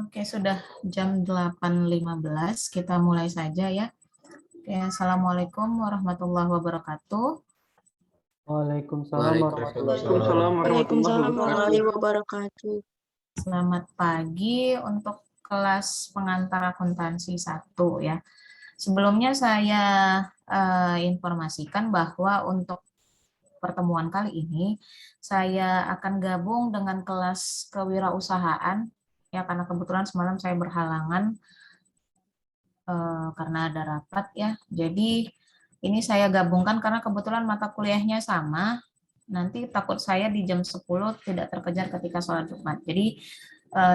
Oke, sudah jam 8.15, kita mulai saja ya. Oke, Assalamualaikum warahmatullahi wabarakatuh. Waalaikumsalam warahmatullahi Waalaikumsalam wabarakatuh. warahmatullahi wabarakatuh. Selamat pagi untuk kelas pengantar akuntansi 1 ya. Sebelumnya saya informasikan bahwa untuk pertemuan kali ini saya akan gabung dengan kelas kewirausahaan ya, karena kebetulan semalam saya berhalangan karena ada rapat ya. Jadi ini saya gabungkan karena kebetulan mata kuliahnya sama. Nanti takut saya di jam 10 tidak terkejar ketika sholat Jumat. Jadi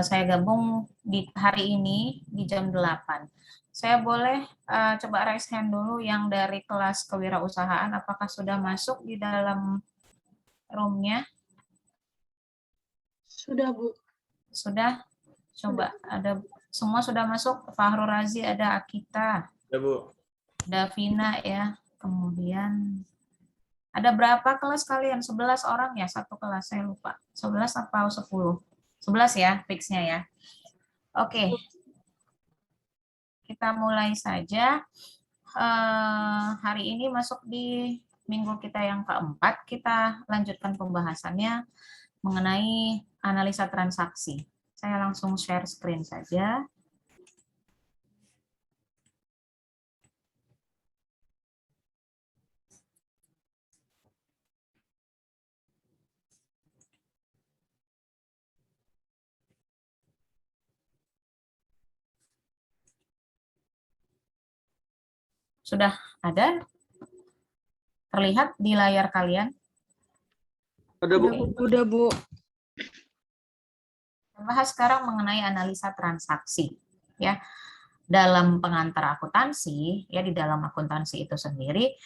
saya gabung di hari ini di jam 8. Saya boleh coba raise hand dulu yang dari kelas kewirausahaan, apakah sudah masuk di dalam room-nya? Sudah, Bu. Sudah? Coba ada semua sudah masuk. Fahru Razi, ada Akita. Ya, Bu. Davina ya. Kemudian ada berapa kelas kalian? 11 orang ya, satu kelas, saya lupa. 11 atau 10? 11 ya, fixnya ya. Oke. Kita mulai saja. Hari ini masuk di minggu kita yang keempat, kita lanjutkan pembahasannya mengenai analisa transaksi. Saya langsung share screen saja. Sudah ada? Terlihat di layar kalian? Ada, Bu. Udah, Bu. Kita bahas sekarang mengenai analisa transaksi. Ya, dalam pengantar akuntansi, ya di dalam akuntansi itu sendiri,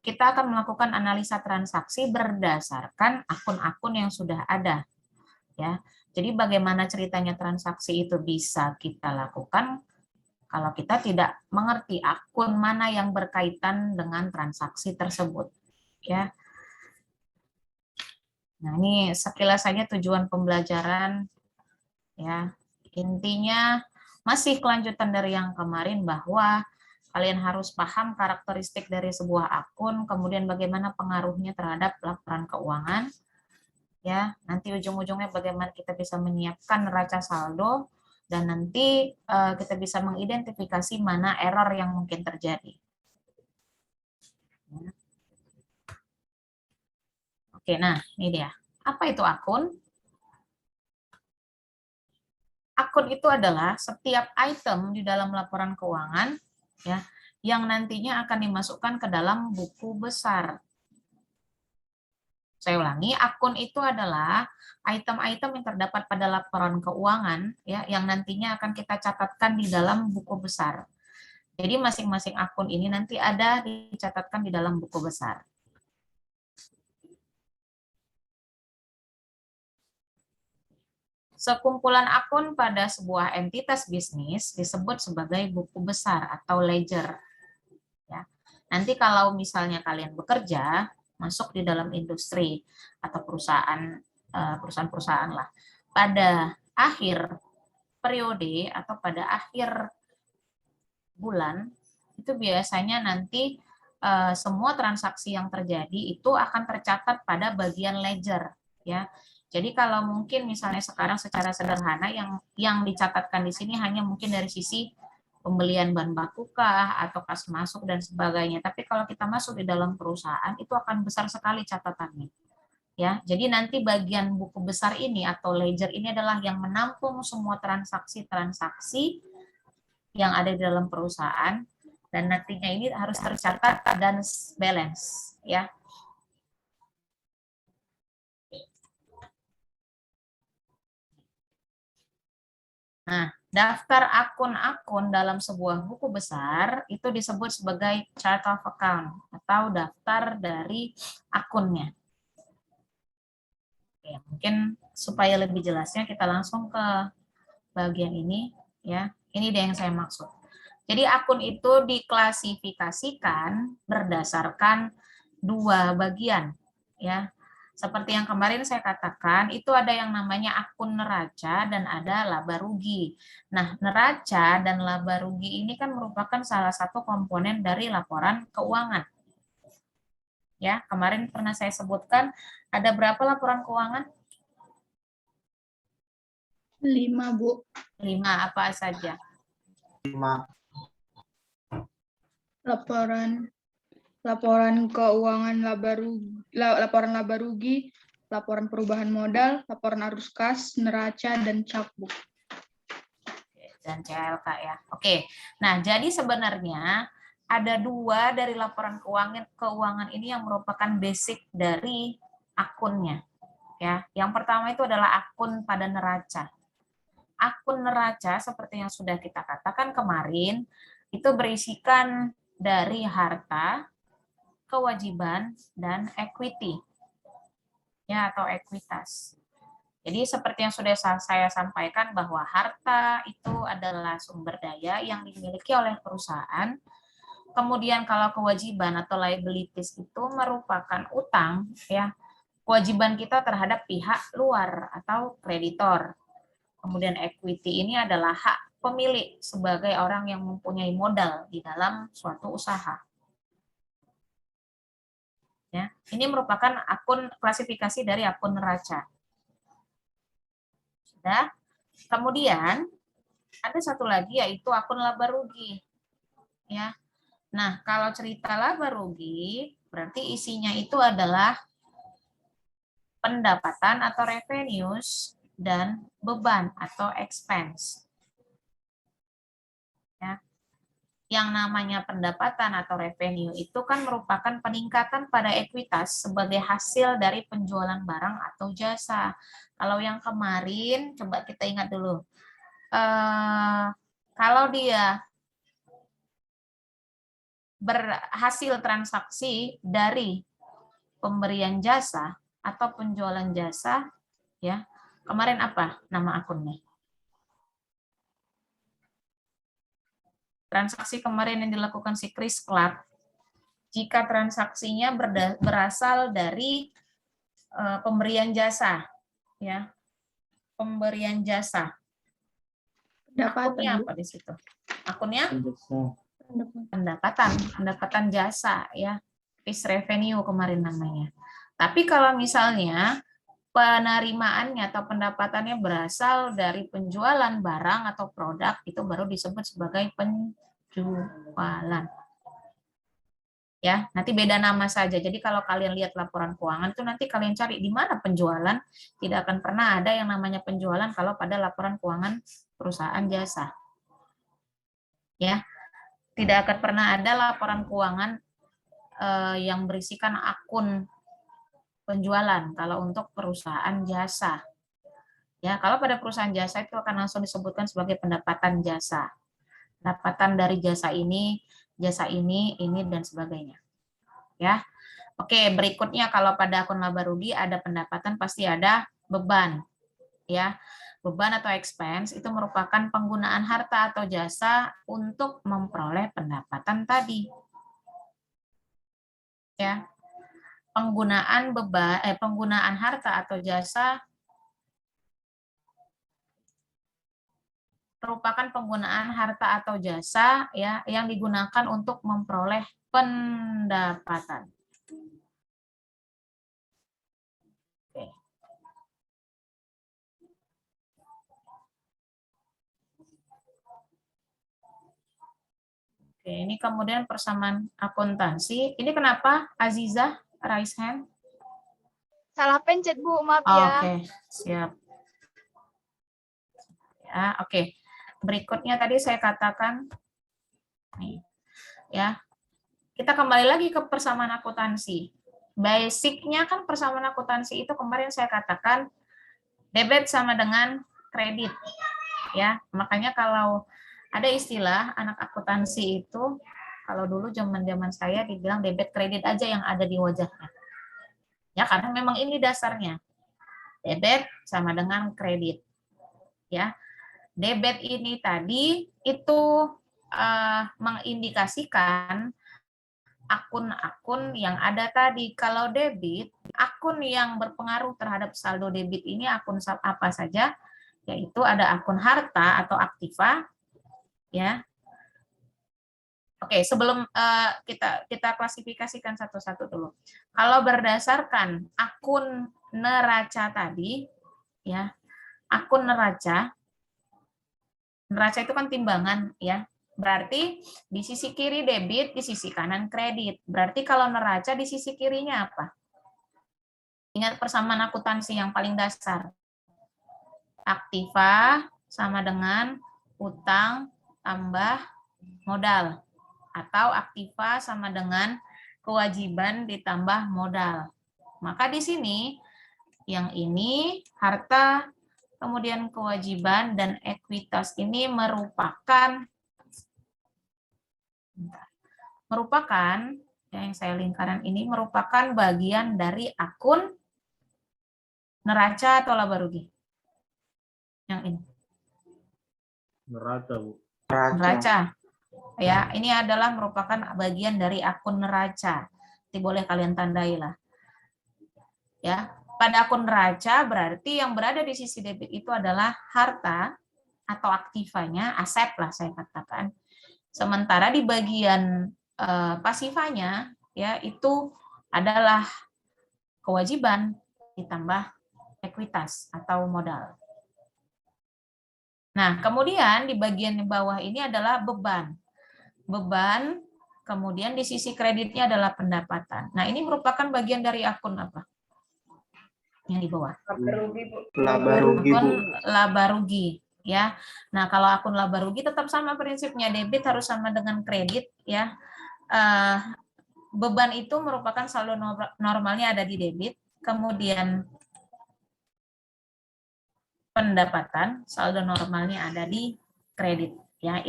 kita akan melakukan analisa transaksi berdasarkan akun-akun yang sudah ada. Ya, jadi bagaimana ceritanya transaksi itu bisa kita lakukan kalau kita tidak mengerti akun mana yang berkaitan dengan transaksi tersebut. Ya. Nah, ini sekilas saja tujuan pembelajaran. Ya, intinya masih kelanjutan dari yang kemarin bahwa kalian harus paham karakteristik dari sebuah akun, kemudian bagaimana pengaruhnya terhadap laporan keuangan. Ya, nanti ujung-ujungnya bagaimana kita bisa menyiapkan neraca saldo, dan nanti kita bisa mengidentifikasi mana error yang mungkin terjadi. Oke, nah ini dia. Apa itu akun? Akun itu adalah setiap item di dalam laporan keuangan ya, yang nantinya akan dimasukkan ke dalam buku besar. Saya ulangi, akun itu adalah item-item yang terdapat pada laporan keuangan ya, yang nantinya akan kita catatkan di dalam buku besar. Jadi masing-masing akun ini nanti ada dicatatkan di dalam buku besar. Sekumpulan akun pada sebuah entitas bisnis disebut sebagai buku besar atau ledger. Ya. Nanti kalau misalnya kalian bekerja, masuk di dalam industri atau perusahaan-perusahaan lah, pada akhir periode atau pada akhir bulan, itu biasanya nanti semua transaksi yang terjadi itu akan tercatat pada bagian ledger. Ya. Jadi kalau mungkin misalnya sekarang secara sederhana yang dicatatkan di sini hanya mungkin dari sisi pembelian bahan baku kah, atau kas masuk dan sebagainya. Tapi kalau kita masuk di dalam perusahaan itu akan besar sekali catatannya. Ya, jadi nanti bagian buku besar ini atau ledger ini adalah yang menampung semua transaksi-transaksi yang ada di dalam perusahaan, dan nantinya ini harus tercatat dan balance ya. Nah, daftar akun-akun dalam sebuah buku besar itu disebut sebagai chart of account atau daftar dari akunnya. Oke, mungkin supaya lebih jelasnya kita langsung ke bagian ini ya. Ini dia yang saya maksud. Jadi akun itu diklasifikasikan berdasarkan dua bagian ya. Seperti yang kemarin saya katakan, itu ada yang namanya akun neraca dan ada laba rugi. Nah, neraca dan laba rugi ini kan merupakan salah satu komponen dari laporan keuangan. Ya, kemarin pernah saya sebutkan ada berapa laporan keuangan? 5, Bu. 5, apa saja? 5. Laporan keuangan laporan laba rugi, laporan perubahan modal, laporan arus kas, neraca, dan cakbuk. Dan CLK ya. Oke. Nah, jadi sebenarnya ada 2 dari laporan keuangan ini yang merupakan basic dari akunnya. Ya, yang pertama itu adalah akun pada neraca. Akun neraca seperti yang sudah kita katakan kemarin itu berisikan dari harta, kewajiban, dan equity. Ya, atau ekuitas. Jadi seperti yang sudah saya sampaikan bahwa harta itu adalah sumber daya yang dimiliki oleh perusahaan. Kemudian kalau kewajiban atau liabilities itu merupakan utang, ya, kewajiban kita terhadap pihak luar atau kreditor. Kemudian equity ini adalah hak pemilik sebagai orang yang mempunyai modal di dalam suatu usaha. Ya, ini merupakan akun klasifikasi dari akun neraca. Sudah. Kemudian ada satu lagi yaitu akun laba rugi. Ya. Nah, kalau cerita laba rugi berarti isinya itu adalah pendapatan atau revenues dan beban atau expense. Ya. Yang namanya pendapatan atau revenue itu kan merupakan peningkatan pada ekuitas sebagai hasil dari penjualan barang atau jasa. Kalau yang kemarin, coba kita ingat dulu. Kalau dia berhasil transaksi dari pemberian jasa atau penjualan jasa, ya kemarin apa nama akunnya? Transaksi kemarin yang dilakukan si Chris Clark, jika transaksinya berasal dari pemberian jasa, ya pemberian jasa, akunnya apa di situ? Akunnya pendapatan jasa, ya fixed revenue kemarin namanya. Tapi kalau misalnya penerimaannya atau pendapatannya berasal dari penjualan barang atau produk, itu baru disebut sebagai penjualan. Ya, nanti beda nama saja. Jadi kalau kalian lihat laporan keuangan itu nanti kalian cari di mana penjualan, tidak akan pernah ada yang namanya penjualan kalau pada laporan keuangan perusahaan jasa. Ya. Tidak akan pernah ada laporan keuangan yang berisikan akun penjualan kalau untuk perusahaan jasa. Ya, kalau pada perusahaan jasa itu akan langsung disebutkan sebagai pendapatan jasa. Pendapatan dari jasa ini, ini dan sebagainya. Ya. Oke, berikutnya kalau pada akun laba rugi ada pendapatan pasti ada beban. Ya. Beban atau expense itu merupakan penggunaan harta atau jasa untuk memperoleh pendapatan tadi. Ya. Penggunaan harta atau jasa merupakan penggunaan harta atau jasa ya yang digunakan untuk memperoleh pendapatan. Oke. Oke, ini kemudian persamaan akuntansi. Ini kenapa Aziza raise hand? Salah pencet, Bu. Maaf ya. Oke, siap. Ya, oke. Berikutnya tadi saya katakan nih. Ya. Kita kembali lagi ke persamaan akuntansi. Basicnya kan persamaan akuntansi itu kemarin saya katakan debit sama dengan kredit. Ya, makanya kalau ada istilah anak akuntansi itu kalau dulu zaman saya dibilang debit kredit aja yang ada di wajahnya. Ya, karena memang ini dasarnya. Debit sama dengan kredit. Ya. Debit ini tadi itu mengindikasikan akun-akun yang ada tadi. Kalau debit, akun yang berpengaruh terhadap saldo debit ini akun apa saja? Yaitu ada akun harta atau aktiva, ya. Oke, sebelum kita klasifikasikan satu-satu dulu. Kalau berdasarkan akun neraca tadi, ya, akun neraca itu kan timbangan, ya. Berarti di sisi kiri debit, di sisi kanan kredit. Berarti kalau neraca di sisi kirinya apa? Ingat persamaan akuntansi yang paling dasar. Aktiva sama dengan utang tambah modal. Atau aktiva sama dengan kewajiban ditambah modal. Maka di sini yang ini harta, kemudian kewajiban dan ekuitas ini merupakan yang saya lingkaran ini merupakan bagian dari akun neraca atau laba rugi. Yang ini. Neraca, Bu. Neraca. Ya, ini adalah merupakan bagian dari akun neraca. Nanti boleh kalian tandai lah. Ya, pada akun neraca berarti yang berada di sisi debit itu adalah harta atau aktivanya, aset lah saya katakan. Sementara di bagian pasifanya ya itu adalah kewajiban ditambah ekuitas atau modal. Nah, kemudian di bagian bawah ini adalah beban. Beban, kemudian di sisi kreditnya adalah pendapatan. Nah, ini merupakan bagian dari akun apa? Yang di bawah. Laba rugi, Bu. Akun laba rugi, ya. Nah, kalau akun laba rugi tetap sama prinsipnya, debit harus sama dengan kredit, ya. Beban itu merupakan saldo normalnya ada di debit, kemudian pendapatan saldo normalnya ada di kredit, ya.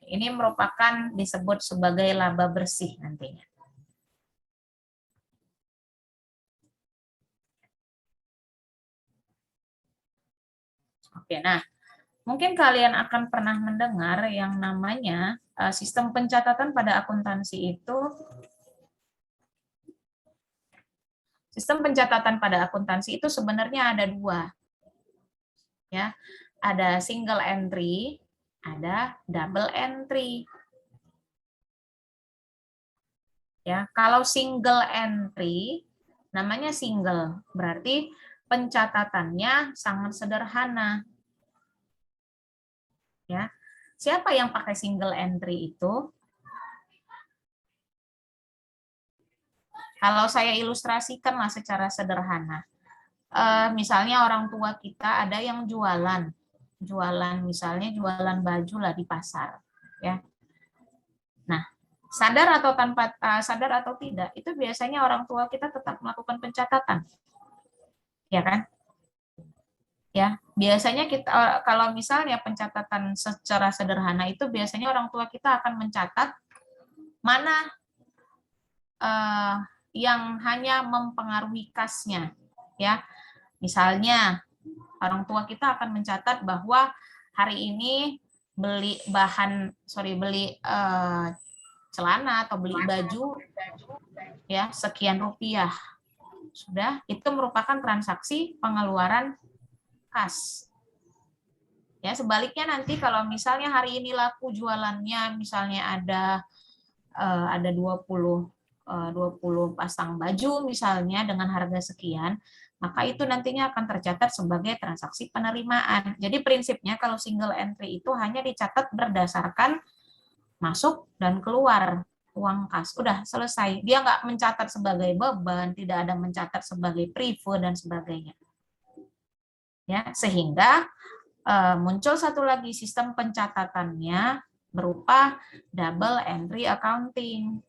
Ini merupakan disebut sebagai laba bersih nantinya. Oke, nah mungkin kalian akan pernah mendengar yang namanya sistem pencatatan pada akuntansi itu. Sistem pencatatan pada akuntansi itu sebenarnya ada dua. Ya, ada single entry, ada double entry. Ya, kalau single entry namanya single, berarti pencatatannya sangat sederhana. Ya. Siapa yang pakai single entry itu? Kalau saya ilustrasikanlah secara sederhana. Misalnya orang tua kita ada yang jualan misalnya jualan baju lah di pasar, ya. Nah, sadar atau tidak, itu biasanya orang tua kita tetap melakukan pencatatan, ya kan? Ya, biasanya kita kalau misalnya pencatatan secara sederhana itu biasanya orang tua kita akan mencatat mana yang hanya mempengaruhi kasnya, ya. Misalnya orang tua kita akan mencatat bahwa hari ini beli celana atau beli baju ya sekian rupiah. Sudah, itu merupakan transaksi pengeluaran kas. Ya, sebaliknya nanti kalau misalnya hari ini laku jualannya misalnya ada 20 pasang baju misalnya dengan harga sekian, maka itu nantinya akan tercatat sebagai transaksi penerimaan. Jadi prinsipnya kalau single entry itu hanya dicatat berdasarkan masuk dan keluar uang kas. Udah selesai. Dia nggak mencatat sebagai beban, tidak ada mencatat sebagai prive dan sebagainya. Ya, sehingga muncul satu lagi sistem pencatatannya berupa double entry accounting.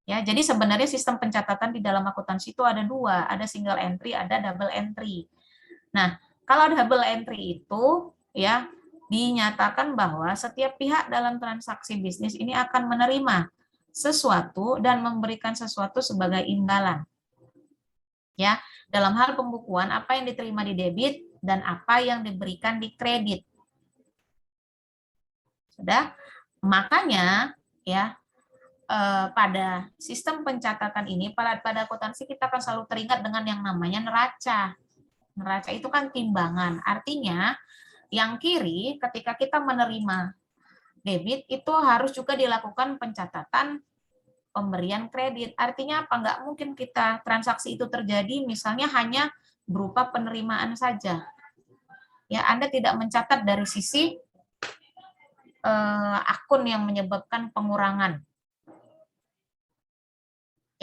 Ya, jadi sebenarnya sistem pencatatan di dalam akuntansi itu ada dua, ada single entry, ada double entry. Nah, kalau double entry itu ya dinyatakan bahwa setiap pihak dalam transaksi bisnis ini akan menerima sesuatu dan memberikan sesuatu sebagai imbalan. Ya, dalam hal pembukuan apa yang diterima di debit dan apa yang diberikan di kredit. Sudah? Makanya ya pada sistem pencatatan ini pada akuntansi kita akan selalu teringat dengan yang namanya neraca. Neraca itu kan timbangan. Artinya yang kiri ketika kita menerima debit itu harus juga dilakukan pencatatan pemberian kredit. Artinya apa? Nggak mungkin kita transaksi itu terjadi misalnya hanya berupa penerimaan saja. Ya, Anda tidak mencatat dari sisi akun yang menyebabkan pengurangan.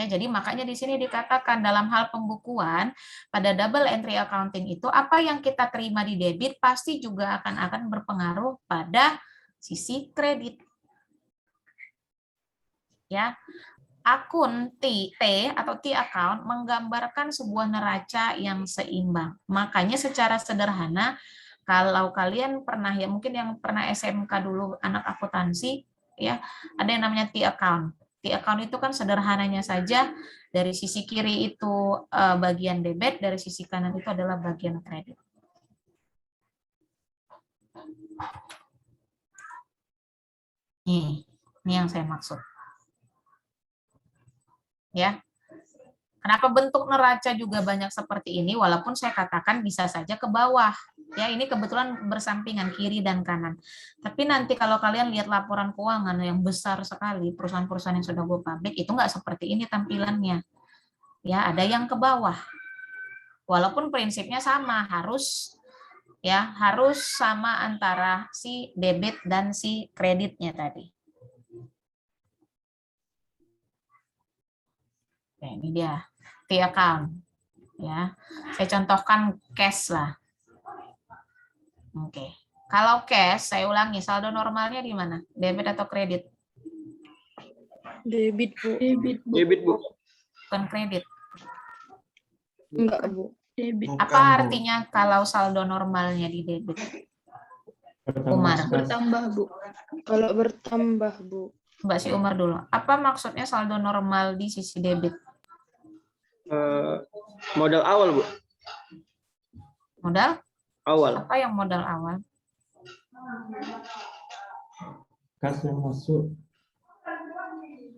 Ya, jadi makanya di sini dikatakan dalam hal pembukuan pada double entry accounting itu apa yang kita terima di debit pasti juga akan berpengaruh pada sisi kredit. Ya. Akun T atau T account menggambarkan sebuah neraca yang seimbang. Makanya secara sederhana kalau kalian pernah ya mungkin yang pernah SMK dulu anak akuntansi ya ada yang namanya T account. T account itu kan sederhananya saja dari sisi kiri itu bagian debit, dari sisi kanan itu adalah bagian kredit. Ini yang saya maksud. Ya. Kenapa bentuk neraca juga banyak seperti ini walaupun saya katakan bisa saja ke bawah. Ya, ini kebetulan bersampingan kiri dan kanan. Tapi nanti kalau kalian lihat laporan keuangan yang besar sekali, perusahaan-perusahaan yang sudah go public itu nggak seperti ini tampilannya. Ya, ada yang ke bawah. Walaupun prinsipnya sama, harus sama antara si debit dan si kreditnya tadi. Oke, ini dia T account ya. Saya contohkan cash lah. Oke. Kalau cash saya ulangi saldo normalnya di mana? Debit atau kredit? Debit, Bu. Debit, Bu. Bukan kredit. Enggak, Bu. Debit. Apa artinya kalau saldo normalnya di debit? Umar. Bertambah, Bu. Kalau bertambah, Bu. Mbak si Umar dulu. Apa maksudnya saldo normal di sisi debit? Modal awal, Bu. Modal? Awal. Apa yang modal awal? Kas yang masuk.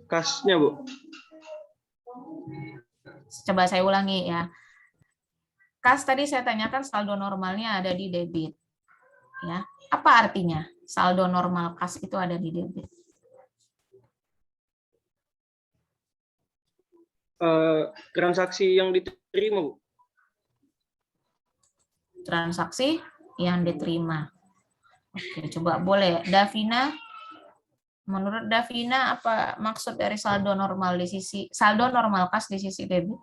Kasnya, Bu. Coba saya ulangi ya. Kas tadi saya tanyakan saldo normalnya ada di debit. Ya. Apa artinya? Saldo normal kas itu ada di debit. Transaksi yang diterima, Bu. Transaksi yang diterima. Oke, coba boleh. Davina, menurut Davina apa maksud dari saldo normal di sisi saldo normal kas di sisi debit?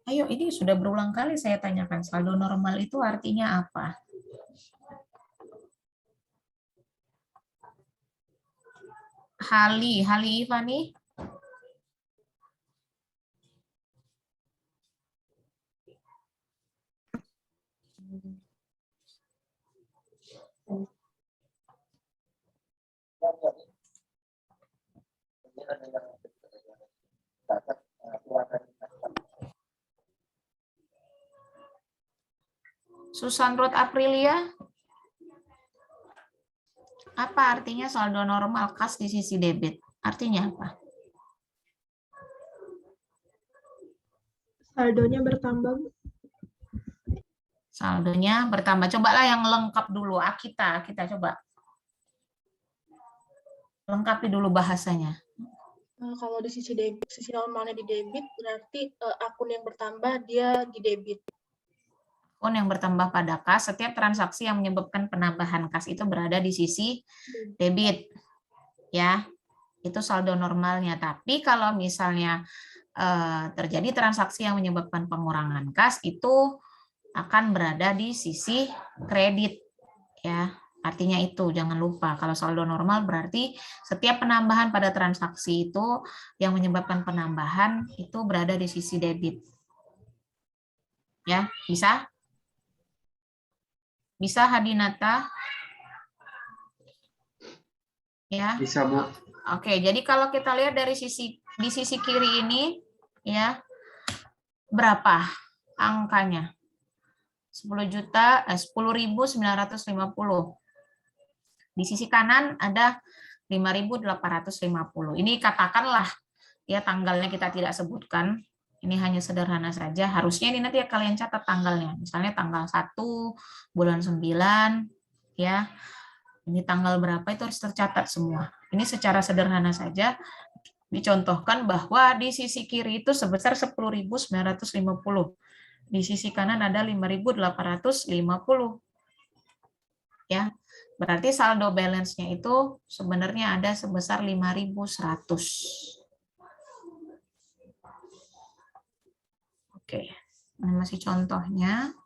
Ayo, ini sudah berulang kali saya tanyakan saldo normal itu artinya apa? Hali Ivani. Susan Ruth Aprilia. Apa artinya saldo normal kas di sisi debit? Artinya apa? Saldonya bertambah, Bu. Saldonya bertambah. Cobalah yang lengkap dulu. Kita coba. Lengkapi dulu bahasanya. Kalau di sisi debit, sisi normalnya di debit, berarti akun yang bertambah dia di debit. Akun yang bertambah pada kas, setiap transaksi yang menyebabkan penambahan kas itu berada di sisi debit. Ya, itu saldo normalnya. Tapi kalau misalnya terjadi transaksi yang menyebabkan pengurangan kas, itu akan berada di sisi kredit. Ya, artinya itu jangan lupa kalau saldo normal berarti setiap penambahan pada transaksi itu yang menyebabkan penambahan itu berada di sisi debit. Ya, bisa? Bisa Hadinata? Ya. Bisa, Bu. Oke, jadi kalau kita lihat dari di sisi kiri ini ya, berapa angkanya? 10.950. Di sisi kanan ada 5.850. Ini katakanlah ya tanggalnya kita tidak sebutkan. Ini hanya sederhana saja. Harusnya ini nanti ya kalian catat tanggalnya. Misalnya tanggal 1 bulan 9 ya. Ini tanggal berapa itu harus tercatat semua. Ini secara sederhana saja dicontohkan bahwa di sisi kiri itu sebesar 10.950. Di sisi kanan ada 5.850. Ya. Berarti saldo balance-nya itu sebenarnya ada sebesar 5.100. Oke, ini masih contohnya.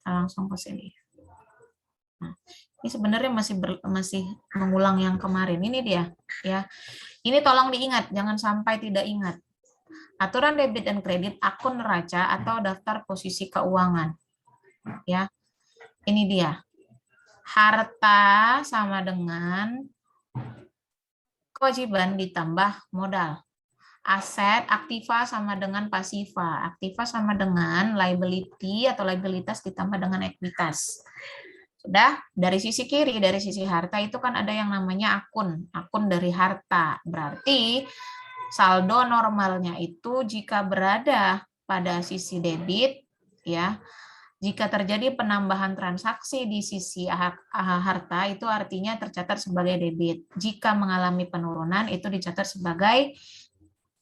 Kita langsung ke sini. Nah, ini sebenarnya masih mengulang yang kemarin. Ini dia, ya. Ini tolong diingat, jangan sampai tidak ingat. Aturan debit dan kredit akun neraca atau daftar posisi keuangan. Ya. Ini dia. Harta sama dengan kewajiban ditambah modal. Aset, aktiva sama dengan pasiva. Aktiva sama dengan liability atau liabilitas ditambah dengan ekuitas. Sudah, dari sisi kiri, dari sisi harta itu kan ada yang namanya akun. Akun dari harta. Berarti saldo normalnya itu jika berada pada sisi debit, ya, jika terjadi penambahan transaksi di sisi harta itu artinya tercatat sebagai debit. Jika mengalami penurunan itu dicatat sebagai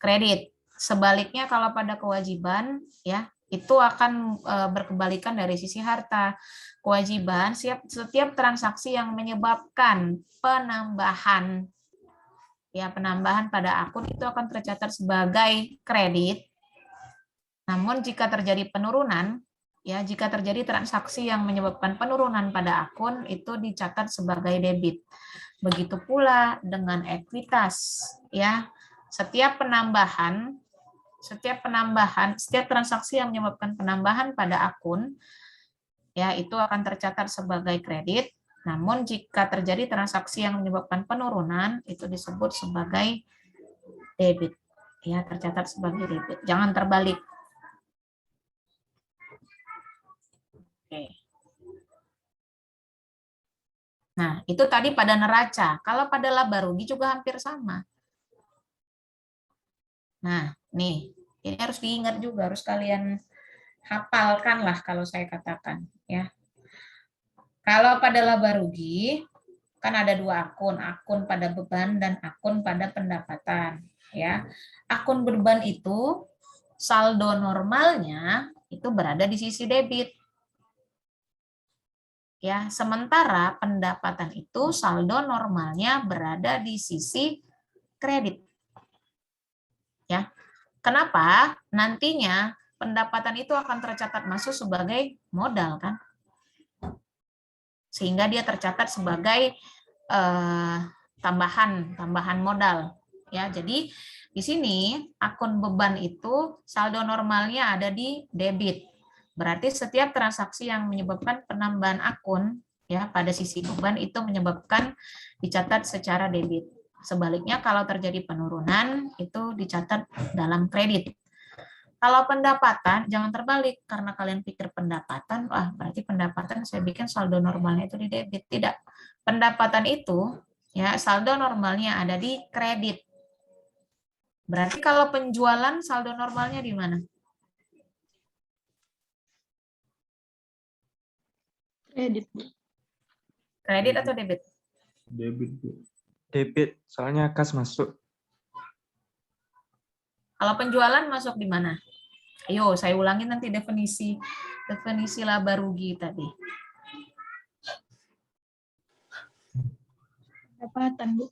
kredit. Sebaliknya kalau pada kewajiban ya itu akan berkebalikan dari sisi harta. Kewajiban setiap transaksi yang menyebabkan penambahan pada akun itu akan tercatat sebagai kredit. Namun jika terjadi penurunan ya jika terjadi transaksi yang menyebabkan penurunan pada akun itu dicatat sebagai debit. Begitu pula dengan ekuitas ya. Setiap transaksi yang menyebabkan penambahan pada akun, ya itu akan tercatat sebagai kredit. Namun jika terjadi transaksi yang menyebabkan penurunan, itu disebut sebagai debit. Ya, tercatat sebagai debit. Jangan terbalik. Oke. Nah, itu tadi pada neraca. Kalau pada laba rugi juga hampir sama. Nah, nih, ini harus diingat juga, harus kalian hafalkan lah kalau saya katakan. Ya. Kalau pada laba rugi, kan ada dua akun, akun pada beban dan akun pada pendapatan. Ya. Akun beban itu, saldo normalnya itu berada di sisi debit. Ya, sementara pendapatan itu saldo normalnya berada di sisi kredit. Ya. Kenapa? Nantinya pendapatan itu akan tercatat masuk sebagai modal kan? Sehingga dia tercatat sebagai tambahan modal. Ya, jadi di sini akun beban itu saldo normalnya ada di debit. Berarti setiap transaksi yang menyebabkan penambahan akun ya pada sisi beban itu menyebabkan dicatat secara debit. Sebaliknya kalau terjadi penurunan itu dicatat dalam kredit. Kalau pendapatan jangan terbalik karena kalian pikir pendapatan, wah berarti pendapatan saya bikin saldo normalnya itu di debit. Tidak. Pendapatan itu ya saldo normalnya ada di kredit. Berarti kalau penjualan saldo normalnya di mana? Kredit. Kredit atau debit? Debit, Bu. Debit, soalnya kas masuk. Kalau penjualan masuk di mana? Ayo, saya ulangi nanti definisi laba rugi tadi. Pendapatan, Bu.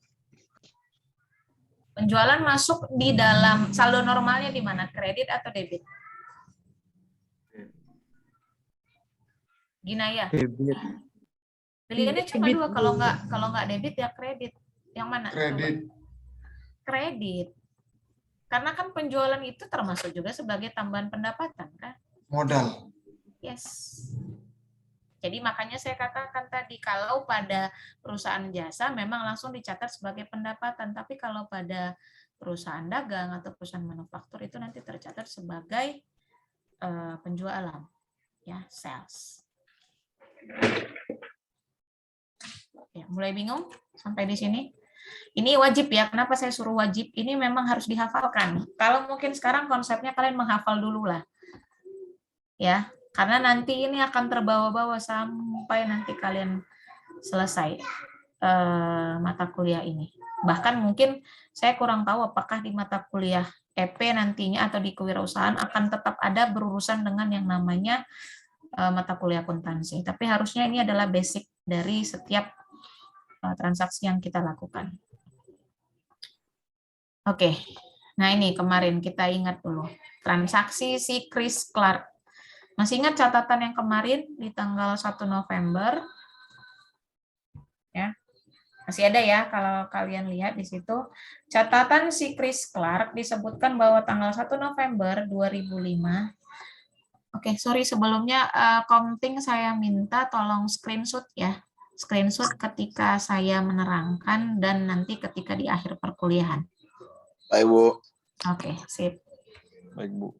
Penjualan masuk di dalam saldo normalnya di mana? Kredit atau debit? Ginaya. Debit. Pilihannya cuma Debit. dua, kalau nggak debit ya kredit. Yang mana? Kredit. Coba. Kredit. Karena kan penjualan itu termasuk juga sebagai tambahan pendapatan kan? Modal. Yes. Jadi makanya saya katakan tadi, kalau pada perusahaan jasa memang langsung dicatat sebagai pendapatan, tapi kalau pada perusahaan dagang atau perusahaan manufaktur itu nanti tercatat sebagai penjualan, ya, sales. Ya, mulai bingung sampai di sini? Ini wajib ya, kenapa saya suruh wajib? Ini memang harus dihafalkan. Kalau mungkin sekarang konsepnya kalian menghafal dulu lah. Ya, karena nanti ini akan terbawa-bawa sampai nanti kalian selesai mata kuliah ini. Bahkan mungkin saya kurang tahu apakah di mata kuliah EP nantinya atau di kewirausahaan akan tetap ada berurusan dengan yang namanya mata kuliah akuntansi. Tapi harusnya ini adalah basic dari setiap transaksi yang kita lakukan. Oke, nah ini kemarin kita ingat dulu. Transaksi si Chris Clark. Masih ingat catatan yang kemarin di tanggal 1 November? Ya. Masih ada ya kalau kalian lihat di situ. Catatan si Chris Clark disebutkan bahwa tanggal 1 November 2005. Oke, sorry sebelumnya counting saya minta tolong screenshot ya. Screenshot ketika saya menerangkan dan nanti ketika di akhir perkuliahan. Baik, Bu. Oke, sip. Baik, Bu.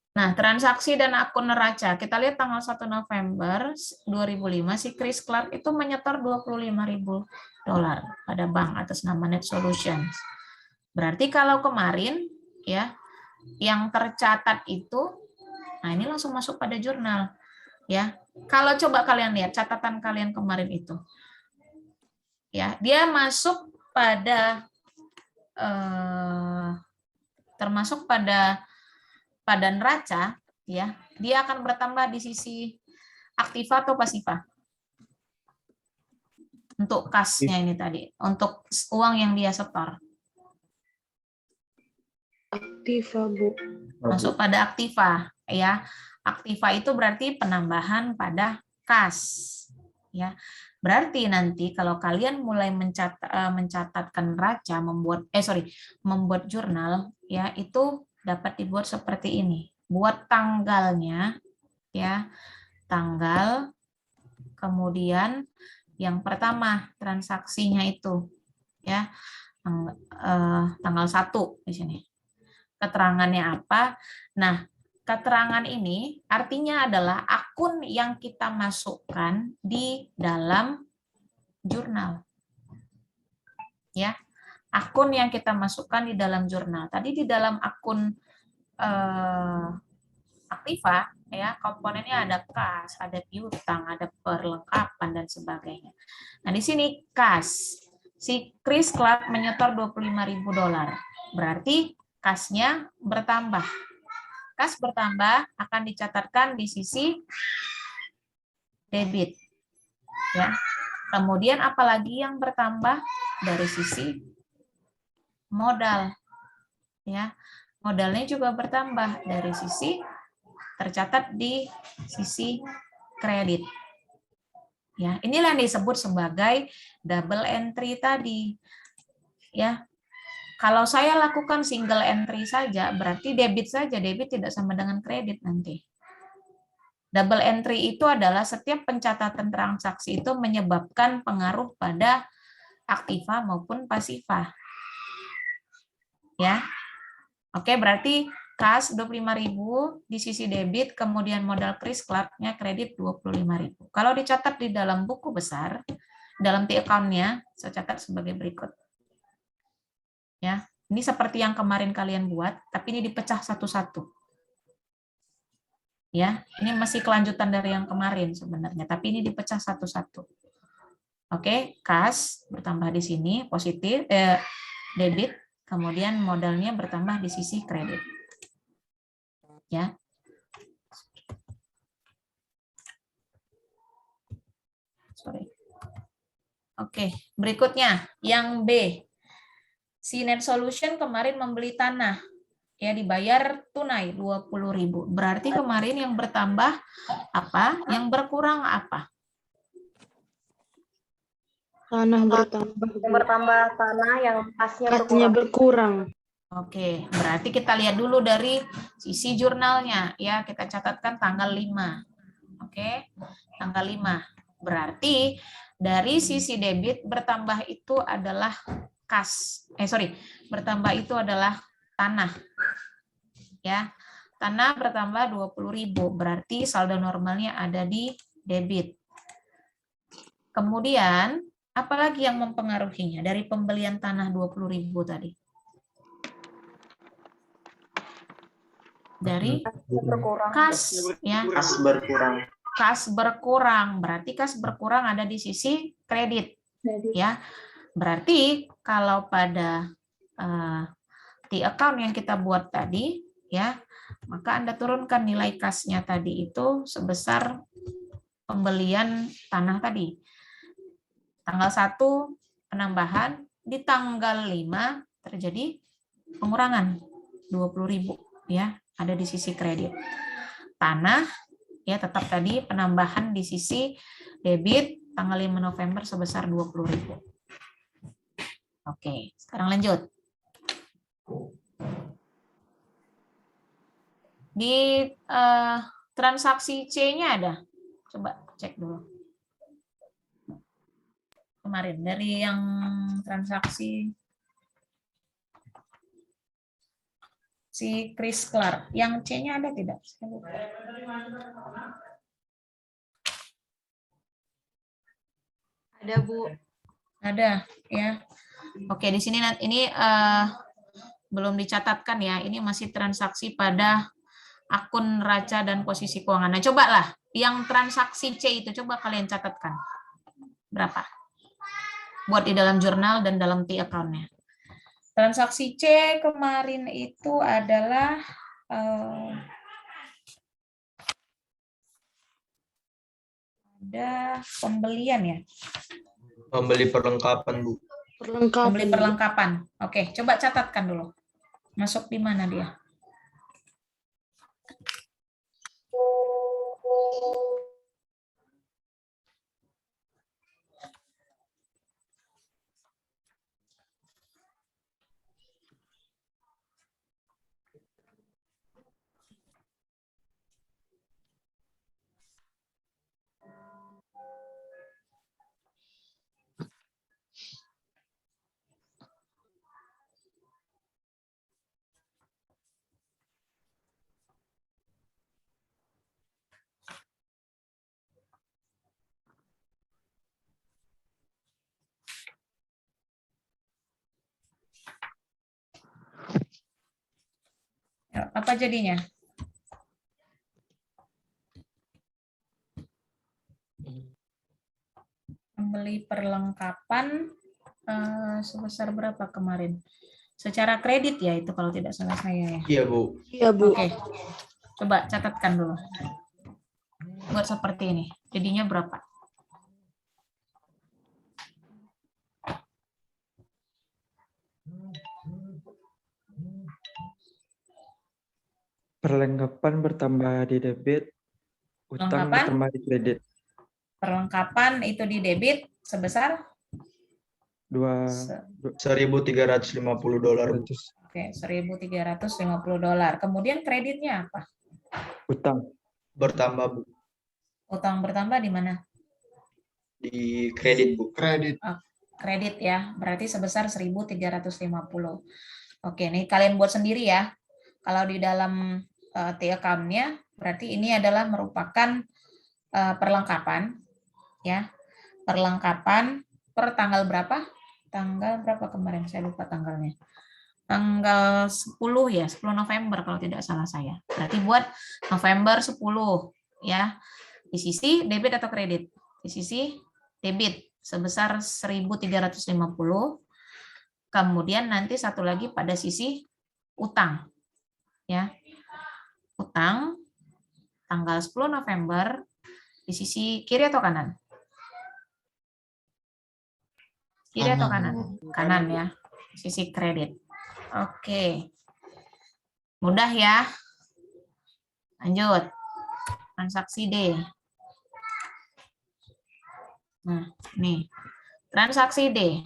Nah, transaksi dan akun neraca. Kita lihat tanggal 1 November 2005, si Chris Clark itu menyetor $25.000 pada bank atas nama Net Solutions. Berarti kalau kemarin, ya, yang tercatat itu, nah ini langsung masuk pada jurnal. Ya, kalau coba kalian lihat catatan kalian kemarin itu. Ya, dia masuk pada, termasuk pada neraca, ya, dia akan bertambah di sisi aktiva atau pasiva. Untuk kasnya ini tadi, untuk uang yang dia setor. Aktiva, Bu. Masuk pada aktiva, ya. Aktiva itu berarti penambahan pada kas, ya. Berarti nanti kalau kalian mulai mencatatkan neraca, membuat jurnal, ya, itu dapat dibuat seperti ini. Buat tanggalnya, ya, tanggal, kemudian yang pertama transaksinya itu, ya, tanggal 1 di sini. Keterangannya apa? Nah, keterangan ini artinya adalah akun yang kita masukkan di dalam jurnal, ya. Akun yang kita masukkan di dalam jurnal. Tadi di dalam akun aktiva, ya, komponennya ada kas, ada piutang, ada perlengkapan dan sebagainya. Nah, di sini kas. Si Chris Clark menyetor $25.000. Berarti kasnya bertambah. Kas bertambah akan dicatatkan di sisi debit. Ya. Kemudian apalagi yang bertambah dari sisi modal, ya, modalnya juga bertambah dari sisi tercatat di sisi kredit, ya. Inilah yang disebut sebagai double entry tadi, ya. Kalau saya lakukan single entry saja, berarti debit saja, debit tidak sama dengan kredit nanti. Double entry itu adalah setiap pencatatan transaksi itu menyebabkan pengaruh pada aktiva maupun pasiva. Ya, oke, berarti kas 25.000 di sisi debit, kemudian modal Chris Clark-nya kredit 25.000. Kalau dicatat di dalam buku besar, dalam T-account-nya, saya catat sebagai berikut. Ya, ini seperti yang kemarin kalian buat, tapi ini dipecah satu-satu. Ya, ini masih kelanjutan dari yang kemarin sebenarnya, tapi ini dipecah satu-satu. Oke, kas bertambah di sini positif, debit. Kemudian modalnya bertambah di sisi kredit. Ya. Sorry. Oke, berikutnya yang B. Si Net Solution kemarin membeli tanah, ya, dibayar tunai 20.000. Berarti kemarin yang bertambah apa? Yang berkurang apa? Tanah bertambah. Yang bertambah tanah, yang kasnya Kasnya berkurang. Oke, berarti kita lihat dulu dari sisi jurnalnya, ya, kita catatkan tanggal 5. Oke, Tanggal 5. Berarti dari sisi debit bertambah itu adalah kas. Bertambah itu adalah tanah. Ya. Tanah bertambah 20.000, berarti saldo normalnya ada di debit. Kemudian, apalagi yang mempengaruhinya dari pembelian tanah 20.000 tadi? Dari kas, ya. Kas berkurang. Kas berkurang, berarti kas berkurang ada di sisi kredit, ya. Berarti kalau pada di account yang kita buat tadi, ya, maka Anda turunkan nilai kasnya tadi itu sebesar pembelian tanah tadi. Tanggal 1 penambahan, di tanggal 5 terjadi pengurangan 20.000, ya, ada di sisi kredit. Tanah, ya, tetap tadi penambahan di sisi debit tanggal 5 November sebesar 20.000. Oke, sekarang lanjut. Di transaksi C-nya ada? Coba cek dulu. Kemarin dari yang transaksi si Chris Clark, yang C-nya ada tidak? Saya lupa. Ada, Bu. Ada, ya. Oke, di sini ini belum dicatatkan ya. Ini masih transaksi pada akun neraca dan posisi keuangan. Nah, cobalah yang transaksi C itu coba kalian catatkan. Berapa? Buat di dalam jurnal dan dalam T account-nya. Transaksi C kemarin itu adalah ada pembelian ya. Membeli perlengkapan, Bu. Pembeli perlengkapan. Oke, coba catatkan dulu. Masuk di mana dia? Apa jadinya? Membeli perlengkapan sebesar berapa kemarin? Secara kredit ya itu kalau tidak salah saya ya. Iya, Bu. Iya, Bu. Oke, coba catatkan dulu. Buat seperti ini, jadinya berapa? Perlengkapan bertambah di debit, utang Perlengkapan? bertambah di kredit. Perlengkapan itu di debit sebesar? $1.350, Bu. Oke, $1.350. Kemudian kreditnya apa? Utang Bertambah, Bu. Utang bertambah di mana? Di kredit, Bu. Kredit ya, berarti sebesar 1.350. Oke, ini kalian buat sendiri ya. Kalau di dalam T account-nya, berarti ini adalah merupakan perlengkapan, ya. Perlengkapan per tanggal berapa? Tanggal berapa kemarin? Saya lupa tanggalnya. Tanggal 10 ya, 10 November kalau tidak salah saya. Berarti buat November 10 ya. Di sisi debit atau kredit? Di sisi debit sebesar 1.350. Kemudian nanti satu lagi pada sisi utang. Ya. Utang tanggal 10 November di sisi kiri atau kanan? Kiri atau kanan? Kanan ya. Sisi kredit. Oke. Mudah ya. Lanjut. Transaksi D. Nah, nih. Transaksi D.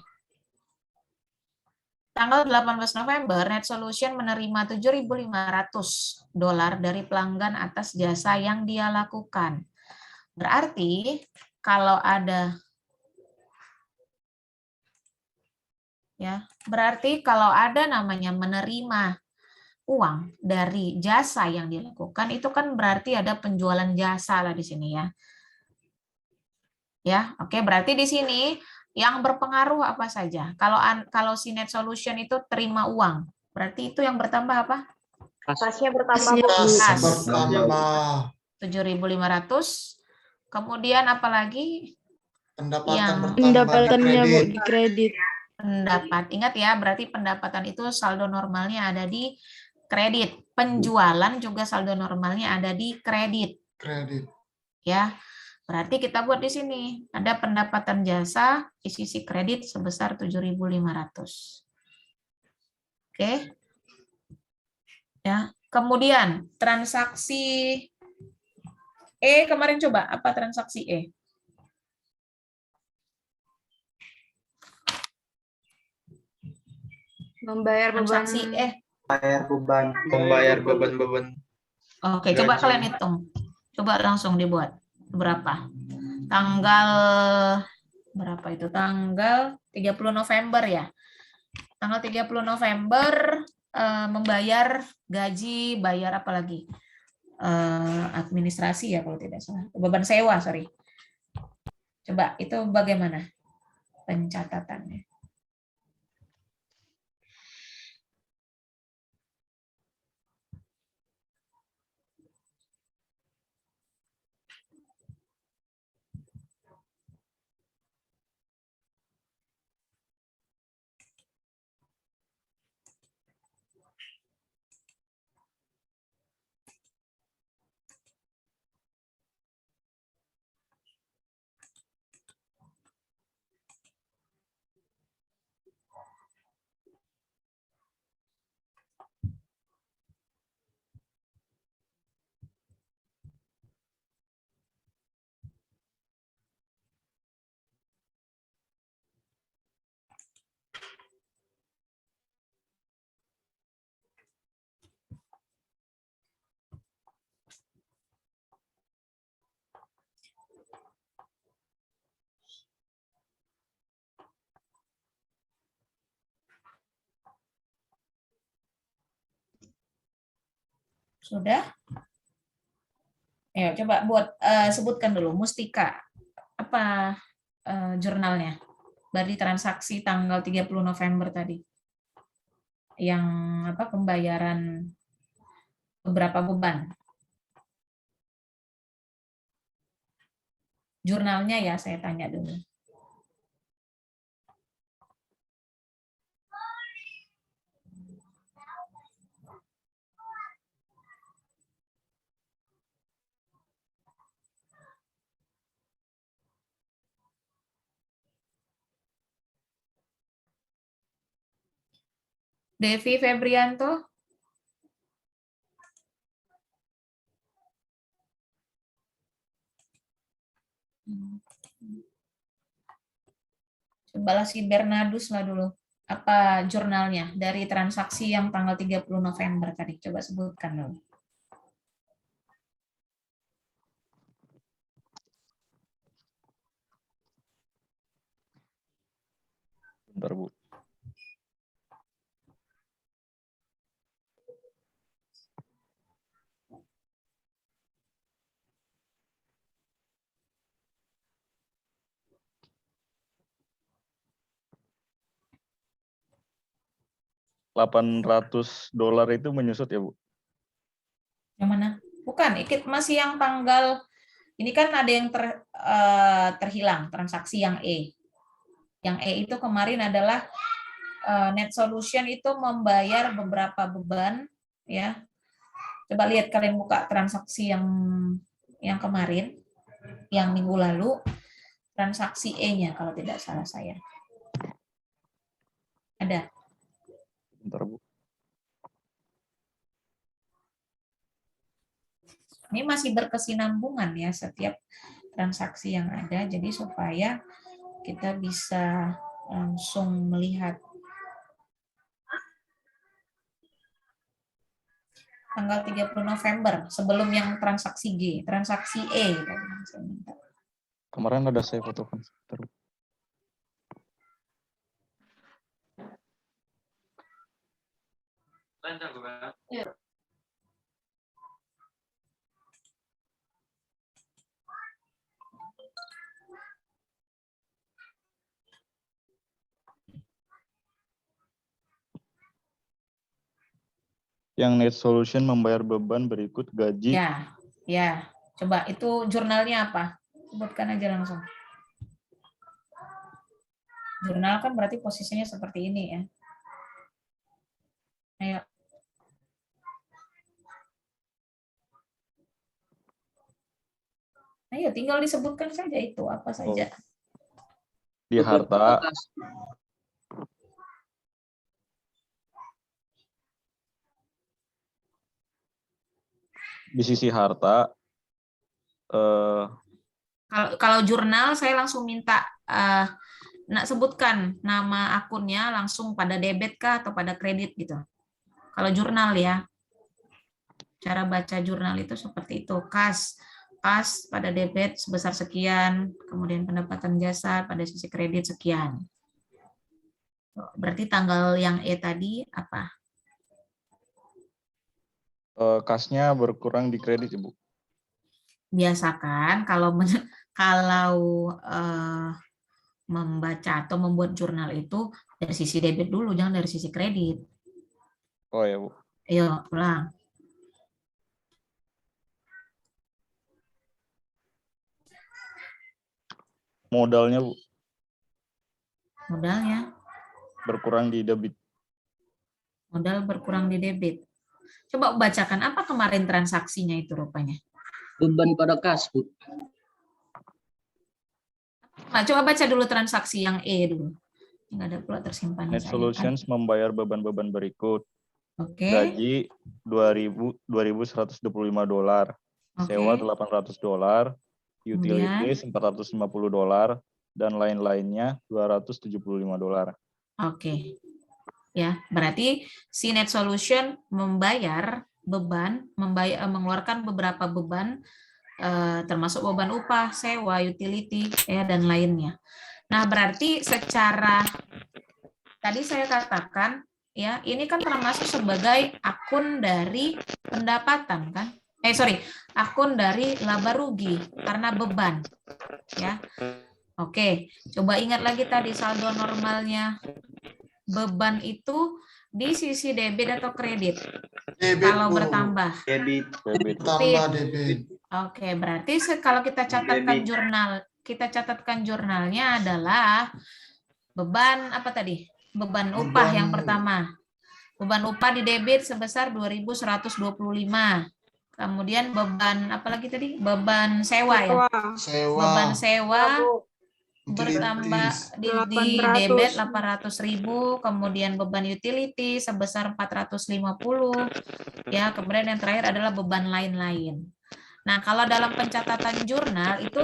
Tanggal 18 November, Net Solution menerima $7.500 dari pelanggan atas jasa yang dia lakukan. Berarti kalau ada namanya menerima uang dari jasa yang dilakukan, itu kan berarti ada penjualan jasa lah di sini ya. Ya, oke, berarti di sini yang berpengaruh apa saja? Kalau si net solution itu terima uang, berarti itu yang bertambah apa? Kasnya bertambah, Bu. Kas. Bertambah. 7.500. Kemudian apa lagi? Pendapatan Pendapatannya, Bu, di kredit. Pendapat. Ingat ya, berarti pendapatan itu saldo normalnya ada di kredit. Penjualan juga saldo normalnya ada di kredit. Kredit. Ya. Berarti kita buat di sini ada pendapatan jasa di sisi kredit sebesar 7.500. Oke. Ya. Kemudian transaksi E kemarin coba apa transaksi E? Membayar beban. Transaksi E. Membayar beban-beban. Oke, coba Gaji. kalian hitung. Coba langsung dibuat. Berapa? Tanggal berapa itu? Tanggal 30 November ya. Tanggal 30 November membayar gaji, bayar apa lagi? Administrasi ya kalau tidak salah. Beban sewa, sorry. Coba itu bagaimana pencatatannya? Sudah? Ayo coba buat sebutkan dulu Mustika. Apa jurnalnya? Dari transaksi tanggal 30 November tadi. Yang apa pembayaran beberapa beban. Jurnalnya ya saya tanya dulu. Devi Febrianto. Cobalah si Bernardus lah dulu. Apa jurnalnya dari transaksi yang tanggal 30 November tadi? Coba sebutkan dulu. Bentar, Bu. $800 itu menyusut ya, Bu? Yang mana? Bukan, masih yang tanggal ini kan ada yang terhilang transaksi yang E. Yang E itu kemarin adalah net solution itu membayar beberapa beban ya. Coba lihat kalian buka transaksi yang kemarin, yang minggu lalu, transaksi E-nya kalau tidak salah saya. Ada. Bentar, Bu. Ini masih berkesinambungan ya setiap transaksi yang ada, jadi supaya kita bisa langsung melihat. tanggal 30 November sebelum yang transaksi G, transaksi E tadi yang saya minta. Kemarin ada saya fotokan. Bentar, Bu. Yang net solution membayar beban berikut gaji. Ya. Coba itu jurnalnya apa? Sebutkan aja langsung. Jurnal kan berarti posisinya seperti ini ya. Ayo. Ayo, tinggal disebutkan saja itu apa saja. Di harta. Di sisi harta. Kalau jurnal saya langsung minta sebutkan nama akunnya langsung pada debit kah atau pada kredit gitu. Kalau jurnal ya. Cara baca jurnal itu seperti itu. Kas pada debit sebesar sekian, kemudian pendapatan jasa pada sisi kredit sekian. Berarti tanggal yang E tadi apa? Kasnya berkurang di kredit, Ibu. Biasakan kalau membaca atau membuat jurnal itu dari sisi debit dulu, jangan dari sisi kredit. Oh ya, Bu. Ayo, ulang. Modalnya, Bu. Modalnya. Berkurang di debit. Modal berkurang di debit. Coba bacakan apa kemarin transaksinya itu rupanya. Beban pada kas, Bu. Nah, coba baca dulu transaksi yang E dulu. Nggak ada pula tersimpan. Net Solutions membayar beban-beban berikut. Oke. Gaji $2.125, sewa $800, utilities $450, dan lain-lainnya $275. Oke. Ya, berarti si Net Solution membayar beban, mengeluarkan beberapa beban, termasuk beban upah, sewa, utility, ya, dan lainnya. Nah, berarti secara tadi saya katakan, ya, ini kan termasuk sebagai akun dari pendapatan, kan? Akun dari laba rugi karena beban, ya. Oke, coba ingat lagi tadi saldo normalnya. Beban itu di sisi debit atau kredit? Debit, kalau Bu. bertambah. Debit. Tambah debit. Oke, berarti kalau kita catatkan jurnalnya adalah beban apa tadi? Beban upah yang pertama. Beban upah di debit sebesar 2.125. Kemudian beban apa lagi tadi? Beban sewa ya. Beban sewa bertambah di debit 800.000, kemudian beban utility sebesar 450, ya. Kemudian yang terakhir adalah beban lain-lain. Nah, kalau dalam pencatatan jurnal itu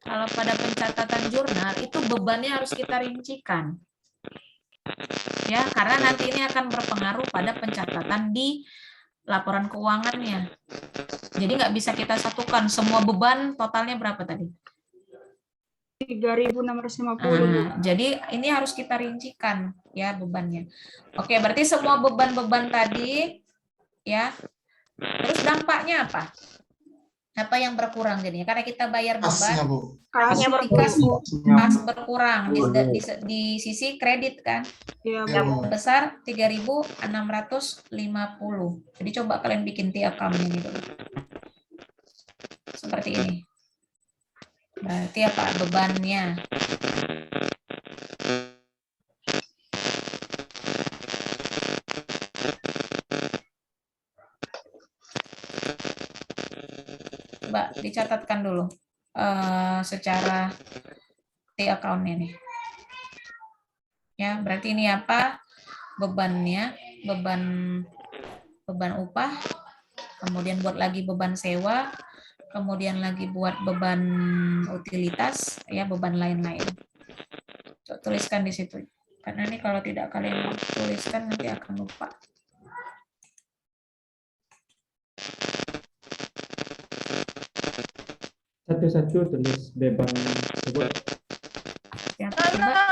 kalau pada pencatatan jurnal itu bebannya harus kita rincikan, ya, karena nanti ini akan berpengaruh pada pencatatan di laporan keuangannya. Jadi nggak bisa kita satukan semua beban totalnya berapa tadi? 3.650. Jadi ini harus kita rincikan ya bebannya. Oke, berarti semua beban-beban tadi ya. Terus dampaknya apa? Apa yang berkurang jadinya? Karena kita bayar beban, Kasnya kas berkurang di sisi kredit kan? Besar 3.650. Jadi coba kalian bikin account-nya ini dulu. Seperti ini. Berarti apa bebannya? Coba dicatatkan dulu secara account ini. Ya, berarti ini apa? Bebannya, beban upah, kemudian buat lagi beban sewa, kemudian lagi buat beban utilitas, ya, beban lain-lain. Tuliskan di situ. Karena ini kalau tidak kalian tuliskan nanti akan lupa. Satu-satu tulis beban tersebut. Ya, coba.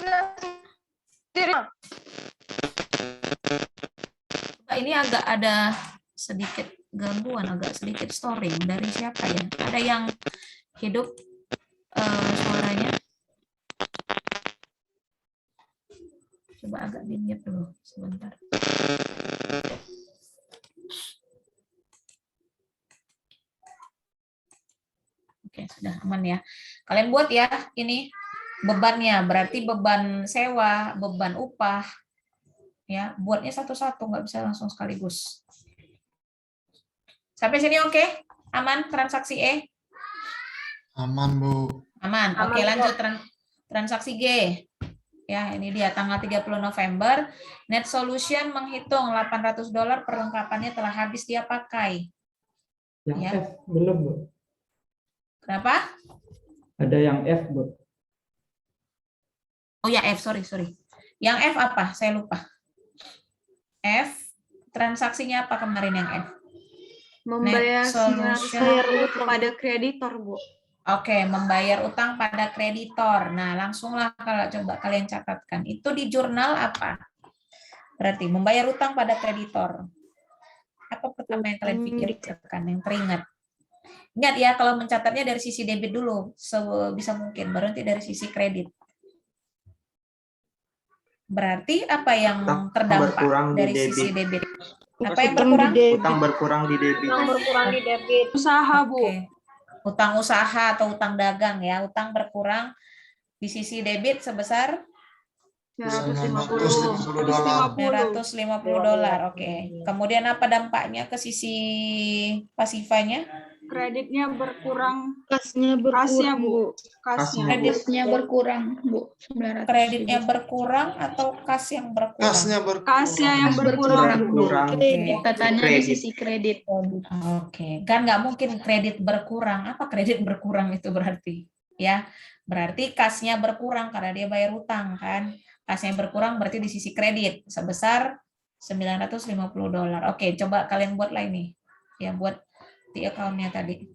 Ini agak ada sedikit gangguan, agak sedikit storing. Dari siapa ya? Ada yang hidup suaranya? Coba agak di-mute dulu sebentar. Oke, sudah aman ya. Kalian buat ya ini bebannya, berarti beban sewa, beban upah. Ya, buatnya satu-satu, nggak bisa langsung sekaligus. Sampai sini oke? Aman transaksi E? Aman, Bu. Aman. Oke, lanjut transaksi G. Ya, ini dia tanggal 30 November. Net Solution menghitung $800 perlengkapannya telah habis dia pakai. Yang Ya. F belum, Bu. Kenapa? Ada yang F, Bu. Oh ya, F, sorry. Yang F apa? Saya lupa. F, transaksinya apa kemarin yang F? Membayar Net Solution. 900 pada kreditor, Bu. Oke, membayar utang pada kreditor. Nah, langsunglah kalau coba kalian catatkan. Itu di jurnal apa? Berarti membayar utang pada kreditor. Apa pertama yang kalian pikirkan, yang teringat? Ingat ya, kalau mencatatnya dari sisi debit dulu, sebisa mungkin. Baru nanti dari sisi kredit. Berarti apa yang Utang terdampak berkurang di dari debit. sisi debit? Apa yang berkurang? Utang berkurang di debit. Usaha, Bu. Oke. Utang usaha atau utang dagang ya, utang berkurang di sisi debit sebesar $950. Oke. Kemudian apa dampaknya ke sisi pasifanya? Kreditnya berkurang. Kasnya berkurang, Bu. Kreditnya berkurang, Bu. 900. Kreditnya berkurang atau kas yang berkurang? Kasnya Kasnya yang berkurang. Berkurang. Katanya di sisi kredit. Oke, kan nggak mungkin kredit berkurang. Apa kredit berkurang itu berarti? Ya, berarti kasnya berkurang karena dia bayar utang kan. Kasnya berkurang berarti di sisi kredit sebesar $950. Oke, coba kalian buat lain nih. Ya, buat di account-nya tadi.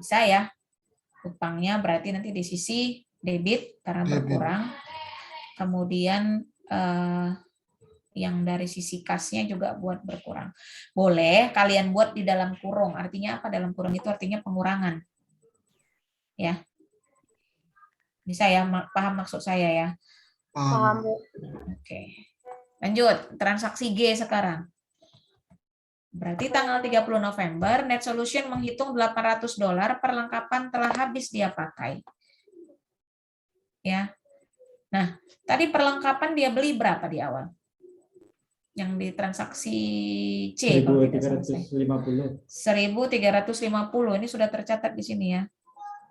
Bisa ya. Utangnya berarti nanti di sisi debit karena berkurang. Kemudian yang dari sisi kasnya juga buat berkurang. Boleh kalian buat di dalam kurung. Artinya apa? Dalam kurung itu artinya pengurangan. Ya. Bisa ya, paham maksud saya ya? Paham. Oke. Lanjut, transaksi G sekarang. Berarti tanggal 30 November, Net Solution menghitung $800 perlengkapan telah habis dia pakai. Ya. Nah, tadi perlengkapan dia beli berapa di awal? Yang di transaksi C. 1.350. 1.350. Ini sudah tercatat di sini ya.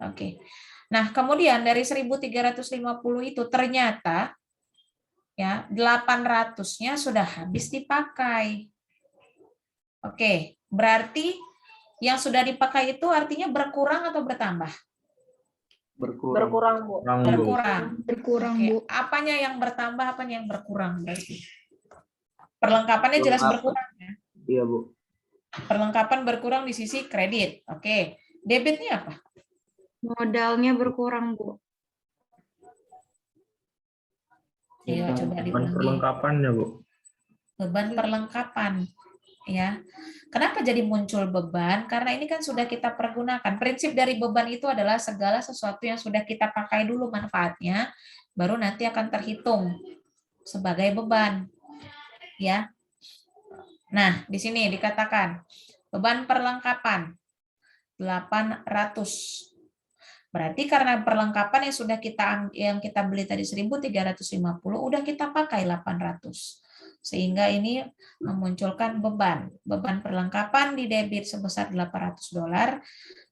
Oke. Nah, kemudian dari 1.350 itu ternyata ya 800-nya sudah habis dipakai. Oke, berarti yang sudah dipakai itu artinya berkurang atau bertambah? Berkurang, Bu. Berkurang, Oke. Bu. Apanya yang bertambah, apanya yang berkurang berarti? Perlengkapannya jelas berkurang ya. Iya, Bu. Perlengkapan berkurang di sisi kredit. Oke. Debitnya apa? Modalnya berkurang, Bu. Ayo coba diulangi. Perlengkapannya, Bu. Beban perlengkapan. Ya. Kenapa jadi muncul beban? Karena ini kan sudah kita pergunakan. Prinsip dari beban itu adalah segala sesuatu yang sudah kita pakai dulu manfaatnya, baru nanti akan terhitung sebagai beban. Ya. Nah, di sini dikatakan beban perlengkapan 800. Berarti karena perlengkapan yang kita beli tadi 1.350 udah kita pakai 800. Sehingga ini memunculkan beban. Beban perlengkapan di debit sebesar $800.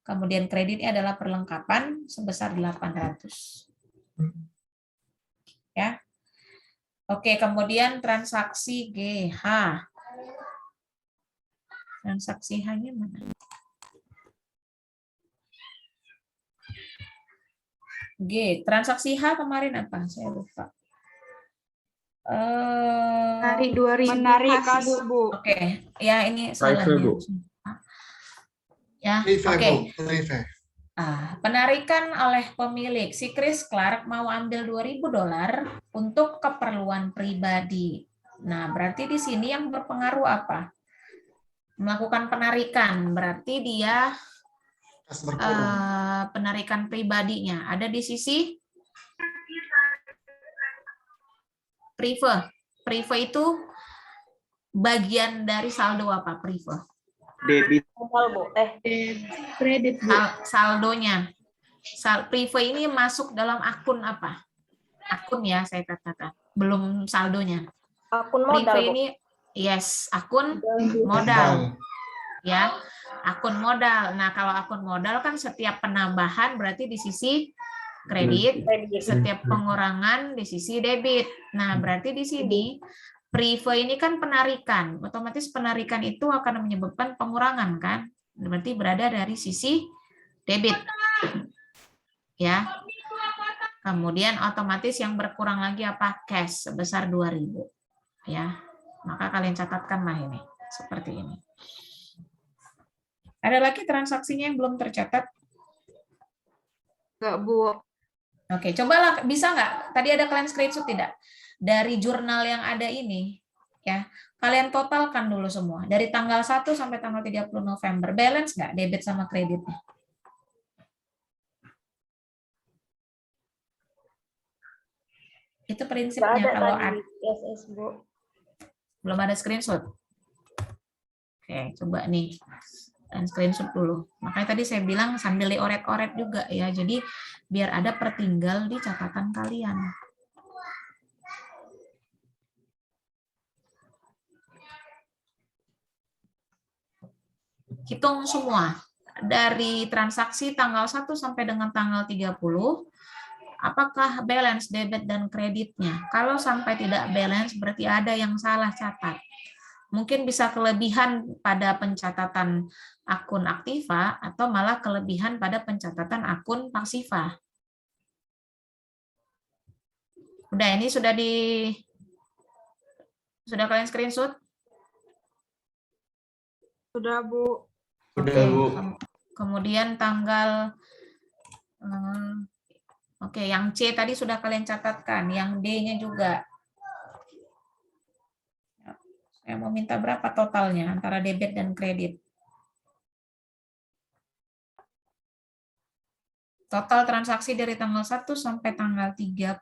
Kemudian kreditnya adalah perlengkapan sebesar 800. Ya. Oke, kemudian transaksi GH. Transaksi H-nya mana? G. Transaksi H kemarin apa? Saya lupa. Menarik 2.000 menarik kas, Bu. Oke, ya ini salah ya. Ya, Rive, oke. Bu. Rive. Penarikan oleh pemilik, si Chris Clark mau ambil $2.000 untuk keperluan pribadi. Nah, berarti di sini yang berpengaruh apa? Melakukan penarikan, berarti dia Kas berkurang. penarikan pribadinya ada di sisi prive. Prive itu bagian dari saldo apa, prive? Debit. Kredit, Bu. Saldonya. Prive ini masuk dalam akun apa? Akun ya, saya katakan. Belum saldonya. Akun Prive modal, Bu. ini, yes, akun modal. Ya, akun modal. Nah, kalau akun modal kan setiap penambahan berarti di sisi kredit, setiap pengurangan di sisi debit. Nah, berarti di sini prive ini kan penarikan. Otomatis penarikan itu akan menyebabkan pengurangan kan? Berarti berada dari sisi debit. Ya. Kemudian otomatis yang berkurang lagi apa? Cash sebesar 2.000. Ya. Maka kalian catatkanlah ini seperti ini. Ada lagi transaksinya yang belum tercatat? Enggak, Bu. Oke, cobalah, bisa nggak? Tadi ada kalian screenshot tidak? Dari jurnal yang ada ini, ya, kalian totalkan dulu semua. Dari tanggal 1 sampai tanggal 30 November. Balance nggak debit sama kreditnya? Itu prinsipnya kalau ada. Belum ada screenshot? Oke, coba nih. Dan screenshot dulu. Makanya tadi saya bilang sambil dioret-oret juga ya. Jadi biar ada pertinggal di catatan kalian. Hitung semua. Dari transaksi tanggal 1 sampai dengan tanggal 30, apakah balance debit dan kreditnya? Kalau sampai tidak balance, berarti ada yang salah catat. Mungkin bisa kelebihan pada pencatatan akun aktiva atau malah kelebihan pada pencatatan akun pasiva. Udah, ini sudah kalian screenshot? Sudah, Bu. Sudah, Bu. Kemudian tanggal yang C tadi sudah kalian catatkan, yang D-nya juga. Saya mau minta berapa totalnya antara debit dan kredit. Total transaksi dari tanggal 1 sampai tanggal 30.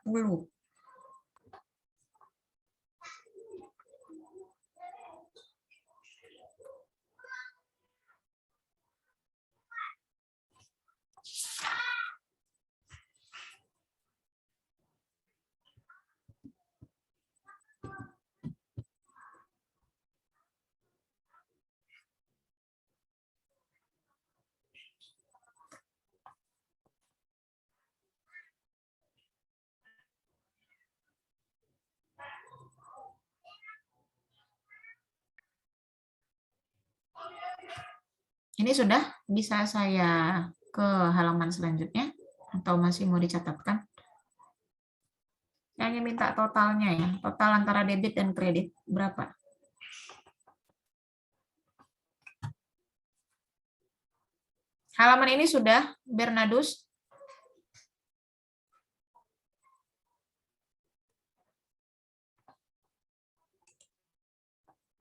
Ini sudah bisa saya ke halaman selanjutnya atau masih mau dicatatkan? Saya hanya minta totalnya ya, total antara debit dan kredit berapa? Halaman ini sudah, Bernadus?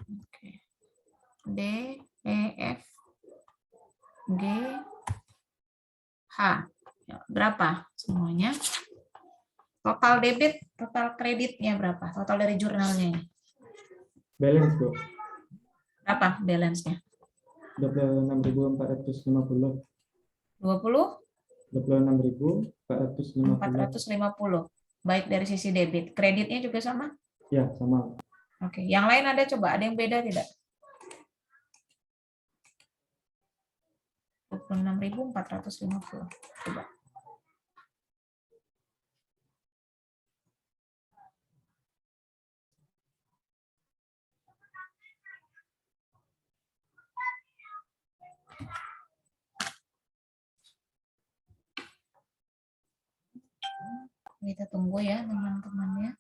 Oke. D, E, F, G, H. Ya, berapa semuanya? Total debit, total kreditnya berapa? Total dari jurnalnya ini. Balance, Bu. Berapa balance-nya? 26.450. 20? 26.450. 450. Baik dari sisi debit. Kreditnya juga sama? Ya, sama. Oke, yang lain ada coba, ada yang beda tidak? 26.450. Coba. Kita tunggu ya teman-temannya.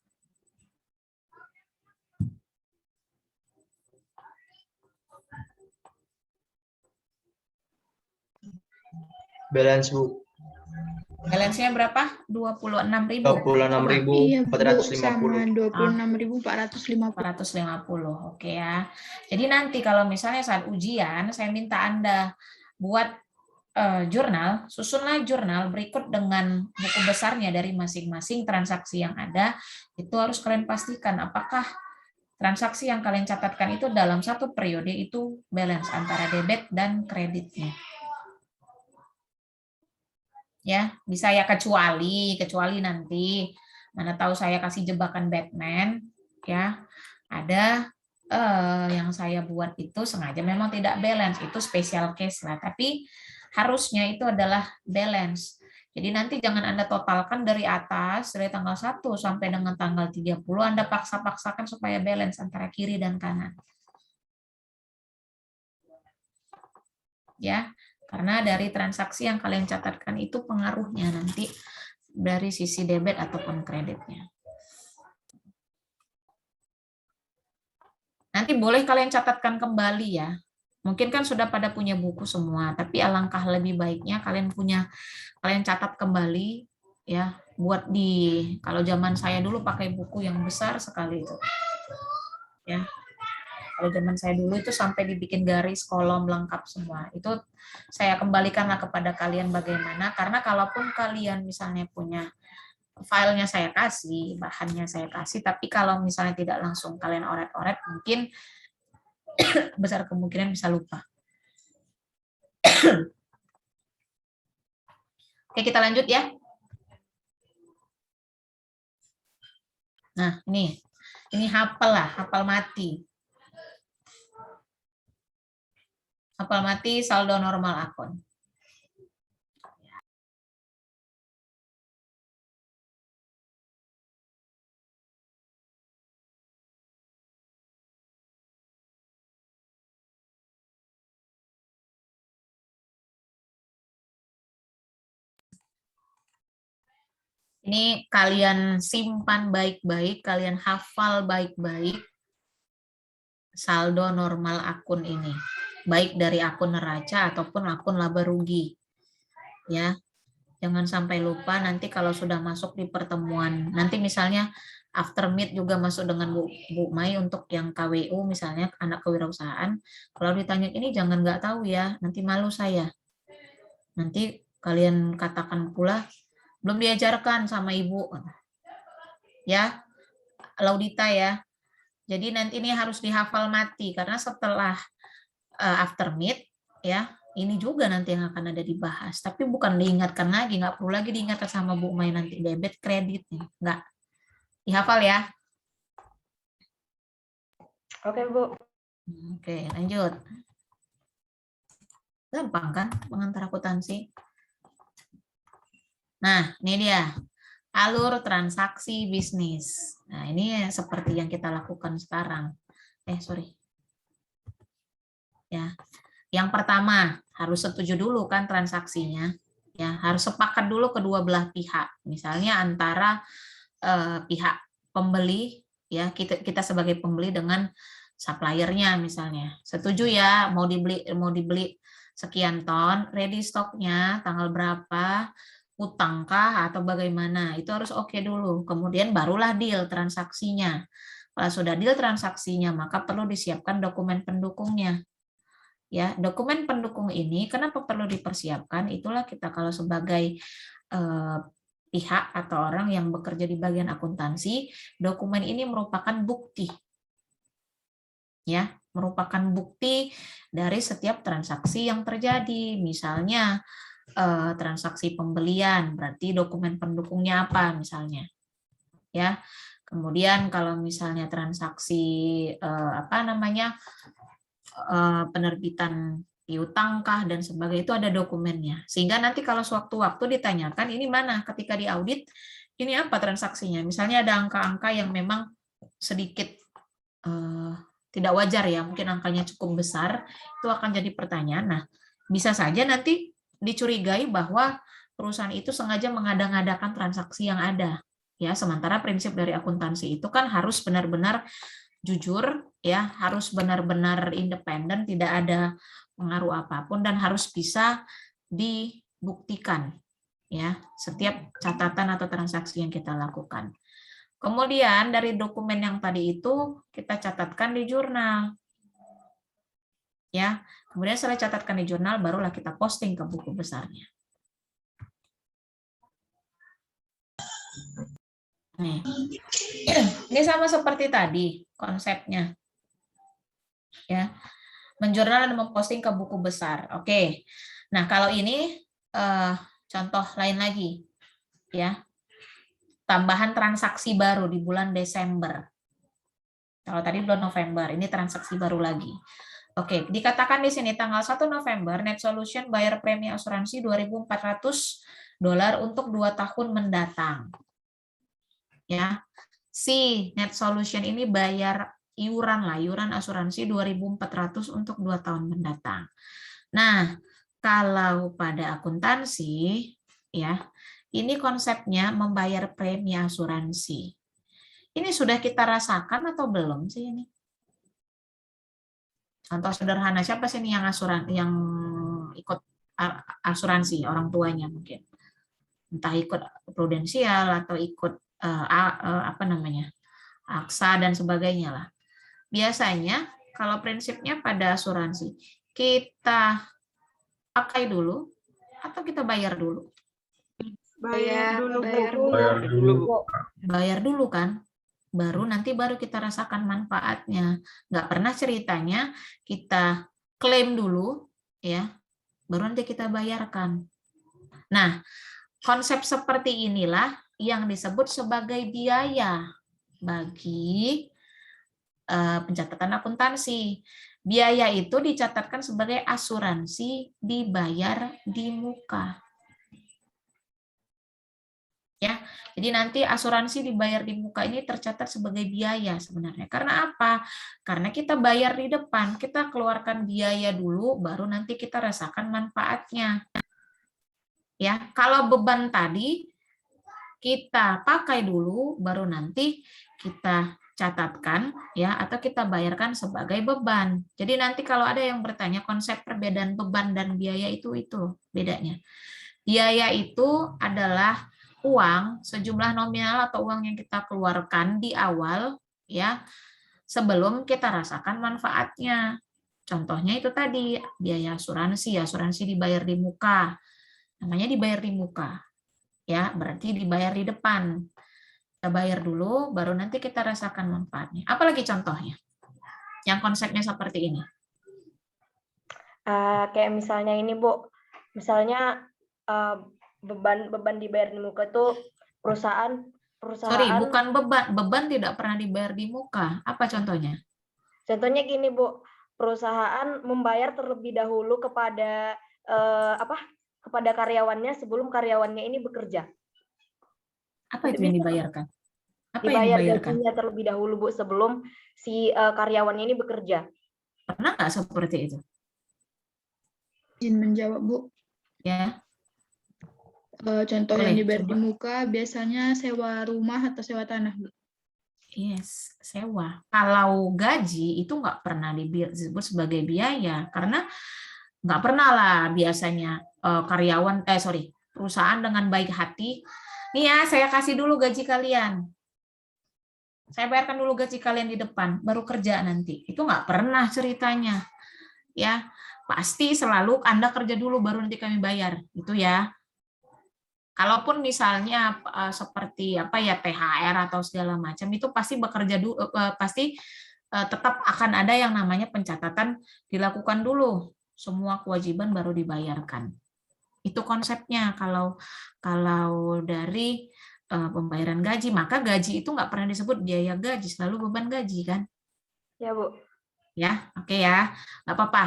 Balance, Bu. Balance-nya berapa? 26.000. 26.450. Sama 26.450. 450. Oke ya. Jadi nanti kalau misalnya saat ujian, saya minta Anda buat jurnal, susunlah jurnal berikut dengan buku besarnya dari masing-masing transaksi yang ada. Itu harus kalian pastikan apakah transaksi yang kalian catatkan itu dalam satu periode itu balance antara debit dan kreditnya. Ya, bisa ya kecuali nanti mana tahu saya kasih jebakan Batman ya. Ada yang saya buat itu sengaja memang tidak balance, itu special case lah, tapi harusnya itu adalah balance. Jadi nanti jangan Anda totalkan dari atas, dari tanggal 1 sampai dengan tanggal 30, Anda paksa-paksakan supaya balance antara kiri dan kanan. Ya, karena dari transaksi yang kalian catatkan itu pengaruhnya nanti dari sisi debit ataupun kreditnya. Nanti boleh kalian catatkan kembali ya. Mungkin kan sudah pada punya buku semua, tapi alangkah lebih baiknya kalian catat kembali ya, buat kalau zaman saya dulu pakai buku yang besar sekali itu. Ya. Kalau zaman saya dulu itu sampai dibikin garis, kolom lengkap semua. Itu saya kembalikanlah kepada kalian bagaimana, karena kalaupun kalian misalnya punya filenya saya kasih, bahannya saya kasih, tapi kalau misalnya tidak langsung kalian oret-oret, mungkin besar kemungkinan bisa lupa. Oke, kita lanjut ya. Nah, ini hafal mati. Hafal mati saldo normal akun. Ini kalian simpan baik-baik, kalian hafal baik-baik saldo normal akun ini, baik dari akun neraca ataupun akun laba rugi. Ya, jangan sampai lupa nanti kalau sudah masuk di pertemuan, nanti misalnya after meet juga masuk dengan Bu Mai untuk yang KWU misalnya, anak kewirausahaan. Kalau ditanya ini jangan nggak tahu ya, nanti malu saya. Nanti kalian katakan pula belum diajarkan sama Ibu. Ya, Laudita ya. Jadi nanti ini harus dihafal mati, karena setelah after meet, ya, ini juga nanti yang akan ada dibahas. Tapi bukan diingatkan lagi, nggak perlu lagi diingatkan sama Bu Mai nanti debit kreditnya. Nggak. Dihafal ya. Oke, Bu. Oke, lanjut. Gampang kan pengantar akuntansi? Nah, ini dia. Alur transaksi bisnis. Nah, ini seperti yang kita lakukan sekarang. Ya. Yang pertama, harus setuju dulu kan transaksinya. Ya, harus sepakat dulu kedua belah pihak. Misalnya antara pihak pembeli, ya, kita sebagai pembeli dengan suppliernya misalnya. Setuju ya, mau dibeli sekian ton, ready stoknya tanggal berapa, utangkah atau bagaimana, itu harus oke dulu. Kemudian barulah deal transaksinya. Kalau sudah deal transaksinya, maka perlu disiapkan dokumen pendukungnya. Ya, dokumen pendukung ini kenapa perlu dipersiapkan? Itulah kita kalau sebagai pihak atau orang yang bekerja di bagian akuntansi, dokumen ini merupakan bukti. Ya, merupakan bukti dari setiap transaksi yang terjadi. Misalnya transaksi pembelian, berarti dokumen pendukungnya apa misalnya, ya. Kemudian kalau misalnya transaksi penerbitan piutangkah dan sebagainya, itu ada dokumennya, sehingga nanti kalau sewaktu-waktu ditanyakan ini mana ketika diaudit, ini apa transaksinya, misalnya ada angka-angka yang memang sedikit tidak wajar ya, mungkin angkanya cukup besar, itu akan jadi pertanyaan. Nah, bisa saja nanti dicurigai bahwa perusahaan itu sengaja mengada-ngadakan transaksi yang ada. Ya, sementara prinsip dari akuntansi itu kan harus benar-benar jujur, ya, harus benar-benar independen, tidak ada pengaruh apapun dan harus bisa dibuktikan, ya, setiap catatan atau transaksi yang kita lakukan. Kemudian dari dokumen yang tadi itu kita catatkan di jurnal, ya. Kemudian setelah catatkan di jurnal, barulah kita posting ke buku besarnya. Nih. Ini sama seperti tadi konsepnya, ya, menjurnal dan memposting ke buku besar. Oke, nah kalau ini contoh lain lagi, ya, tambahan transaksi baru di bulan Desember. Kalau tadi bulan November, ini transaksi baru lagi. Oke, dikatakan di sini tanggal 1 November Net Solution bayar premi asuransi $2.400 untuk 2 tahun mendatang. Ya, si Net Solution ini bayar iuran asuransi 2.400 untuk 2 tahun mendatang. Nah, kalau pada akuntansi, ya, ini konsepnya membayar premi asuransi. Ini sudah kita rasakan atau belum sih ini? Contoh sederhana, siapa sih ini yang ikut asuransi, orang tuanya mungkin, entah ikut prudensial atau ikut apa namanya, aksa dan sebagainya lah. Biasanya kalau prinsipnya pada asuransi kita pakai dulu atau kita bayar dulu? Bayar dulu, Bu. Bayar dulu kan, baru nanti kita rasakan manfaatnya. Nggak pernah ceritanya kita klaim dulu, ya, baru nanti kita bayarkan. Nah, konsep seperti inilah yang disebut sebagai biaya bagi pencatatan akuntansi. Biaya itu dicatatkan sebagai asuransi dibayar di muka. Ya, jadi nanti asuransi dibayar di muka ini tercatat sebagai biaya sebenarnya. Karena apa? Karena kita bayar di depan, kita keluarkan biaya dulu, baru nanti kita rasakan manfaatnya. Ya, kalau beban tadi kita pakai dulu, baru nanti kita catatkan, ya, atau kita bayarkan sebagai beban. Jadi nanti kalau ada yang bertanya konsep perbedaan beban dan biaya itu bedanya. Biaya itu adalah uang sejumlah nominal atau uang yang kita keluarkan di awal, ya, sebelum kita rasakan manfaatnya. Contohnya itu tadi biaya asuransi dibayar di muka, namanya dibayar di muka, ya, berarti dibayar di depan. Kita bayar dulu, baru nanti kita rasakan manfaatnya. Apalagi contohnya yang konsepnya seperti ini? Kayak misalnya ini, Bu, misalnya beban dibayar di muka tuh perusahaan. Sorry, bukan beban tidak pernah dibayar di muka. Apa contohnya? Contohnya gini, Bu, perusahaan membayar terlebih dahulu kepada kepada karyawannya sebelum karyawannya ini bekerja. Apa itu yang dibayarkan? Apa dibayar yang dibayarkan? gajinya terlebih dahulu, Bu, sebelum si karyawannya ini bekerja. Pernah nggak seperti itu? Izin menjawab, Bu. Ya. Contoh yang dibayar di muka biasanya sewa rumah atau sewa tanah, Bu. Yes, sewa. Kalau gaji itu nggak pernah disebut sebagai biaya, karena nggak pernah lah biasanya perusahaan dengan baik hati, nih ya saya kasih dulu gaji kalian, saya bayarkan dulu gaji kalian di depan, baru kerja nanti. Itu nggak pernah ceritanya, ya. Pasti selalu Anda kerja dulu baru nanti kami bayar, itu ya. Kalaupun misalnya seperti THR atau segala macam itu pasti bekerja dulu, pasti tetap akan ada yang namanya pencatatan dilakukan dulu, semua kewajiban baru dibayarkan. Itu konsepnya kalau dari pembayaran gaji, maka gaji itu nggak pernah disebut biaya gaji, selalu beban gaji kan? Ya, Bu. Ya, oke ya, nggak apa-apa.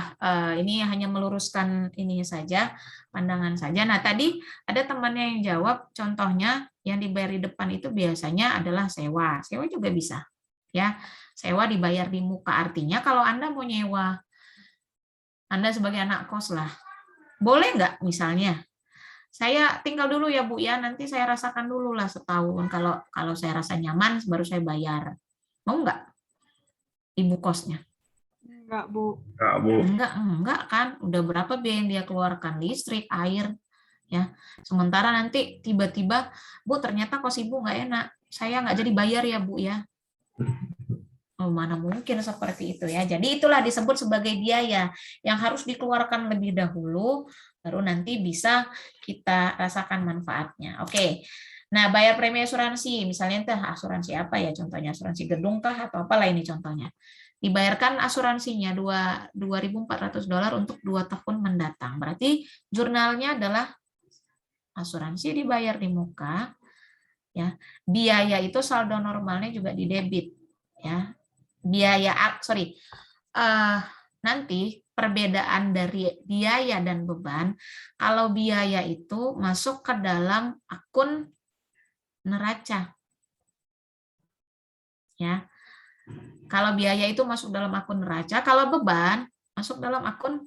Ini hanya meluruskan ini saja, pandangan saja. Nah, tadi ada temannya yang jawab, contohnya yang dibayar di depan itu biasanya adalah sewa. Sewa juga bisa, ya. Sewa dibayar di muka, artinya kalau Anda mau nyewa, Anda sebagai anak kos lah, boleh nggak misalnya Saya tinggal dulu ya Bu ya, nanti saya rasakan dulu lah setahun. Kalau saya rasa nyaman, baru saya bayar. Mau nggak ibu kosnya? Enggak, Bu. Enggak kan. Udah berapa biaya yang dia keluarkan? Listrik, air, ya. Sementara nanti tiba-tiba, Bu ternyata kos ibu nggak enak. Saya nggak jadi bayar ya Bu ya. Oh, mana mungkin seperti itu ya. Jadi itulah disebut sebagai biaya yang harus dikeluarkan lebih dahulu, baru nanti bisa kita rasakan manfaatnya. Oke. Nah, bayar premi asuransi, misalnya itu asuransi apa ya contohnya? Asuransi gedung kah atau apalah ini contohnya. Dibayarkan asuransinya $2.400 untuk 2 tahun mendatang. Berarti jurnalnya adalah asuransi dibayar di muka, ya. Biaya itu saldo normalnya juga di debit, ya. Nanti perbedaan dari biaya dan beban, kalau biaya itu masuk ke dalam akun neraca, ya. Kalau biaya itu masuk dalam akun neraca, kalau beban masuk dalam akun,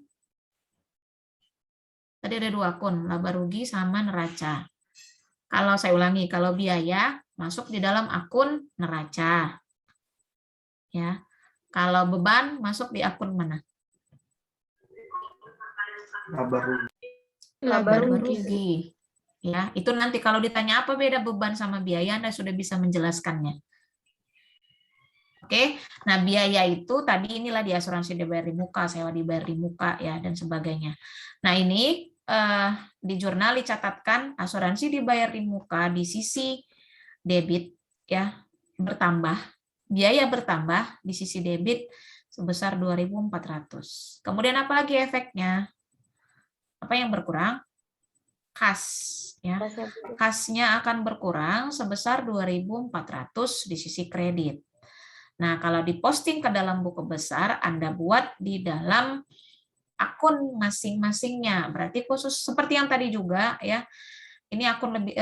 tadi ada 2 akun, laba rugi sama neraca. Kalau saya ulangi, kalau biaya masuk di dalam akun neraca. Ya. Kalau beban masuk di akun mana? Laba rugi. Ya, itu nanti kalau ditanya apa beda beban sama biaya, Anda sudah bisa menjelaskannya. Oke. Nah, biaya itu tadi inilah di asuransi dibayar di muka, sewa dibayar di muka ya dan sebagainya. Nah, ini di jurnal dicatatkan asuransi dibayar di muka di sisi debit ya bertambah. Biaya bertambah di sisi debit sebesar 2.400. Kemudian apa lagi efeknya? Apa yang berkurang? Kas. Ya. Kasnya akan berkurang sebesar 2.400 di sisi kredit. Nah, kalau diposting ke dalam buku besar, Anda buat di dalam akun masing-masingnya. Berarti khusus seperti yang tadi juga ya. Ini akun lebih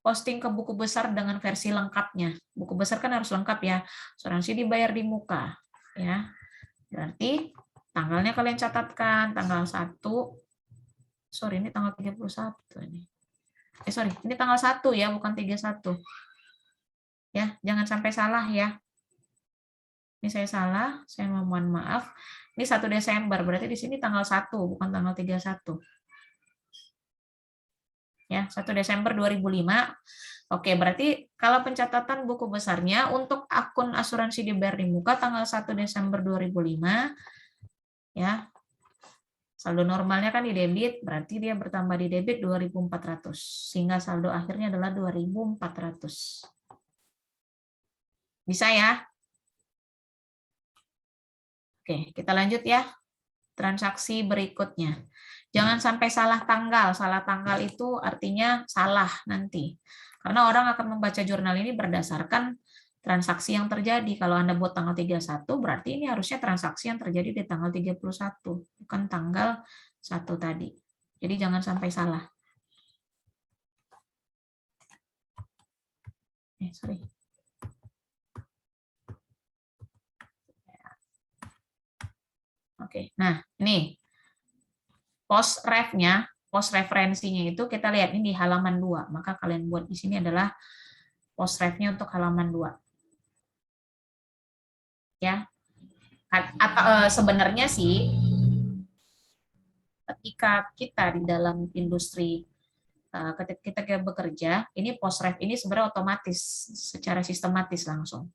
posting ke buku besar dengan versi lengkapnya. Buku besar kan harus lengkap ya. Asuransi dibayar di muka, ya. Berarti tanggalnya kalian catatkan tanggal 1. Sorry, ini tanggal 31 ini. Ini tanggal 1 ya, bukan 31. Ya, jangan sampai salah ya. Ini saya salah, saya mohon maaf. Ini 1 Desember, berarti di sini tanggal 1 bukan tanggal 31. Ya, 1 Desember 2005. Oke, berarti kalau pencatatan buku besarnya untuk akun asuransi dibayar di muka tanggal 1 Desember 2005 ya. Saldo normalnya kan di debit, berarti dia bertambah di debit 2.400 sehingga saldo akhirnya adalah 2.400. Bisa ya? Oke, kita lanjut ya. Transaksi berikutnya. Jangan sampai salah tanggal. Salah tanggal itu artinya salah nanti. Karena orang akan membaca jurnal ini berdasarkan transaksi yang terjadi. Kalau Anda buat tanggal 31, berarti ini harusnya transaksi yang terjadi di tanggal 31, bukan tanggal 1 tadi. Jadi jangan sampai salah. Sorry. Oke, nah ini post ref-nya, post referensinya itu kita lihat ini di halaman 2. Maka kalian buat di sini adalah post ref-nya untuk halaman 2. Ya. Atau sebenarnya sih ketika kita di dalam industri ketika kita bekerja, ini post ref ini sebenarnya otomatis secara sistematis langsung.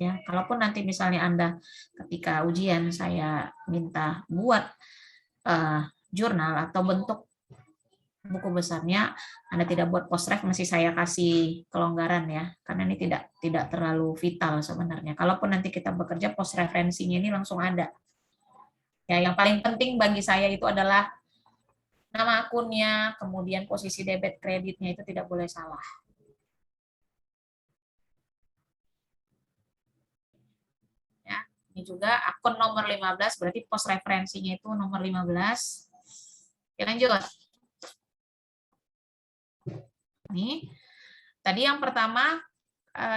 Ya, kalaupun nanti misalnya Anda ketika ujian saya minta buat jurnal atau bentuk buku besarnya, Anda tidak buat post ref, masih saya kasih kelonggaran ya, karena ini tidak terlalu vital sebenarnya. Kalaupun nanti kita bekerja, post referensinya ini langsung ada. Ya, yang paling penting bagi saya itu adalah nama akunnya, kemudian posisi debit kreditnya itu tidak boleh salah. Ini juga akun nomor 15, berarti pos referensinya itu nomor 15. Oke, lanjut. Nih, tadi yang pertama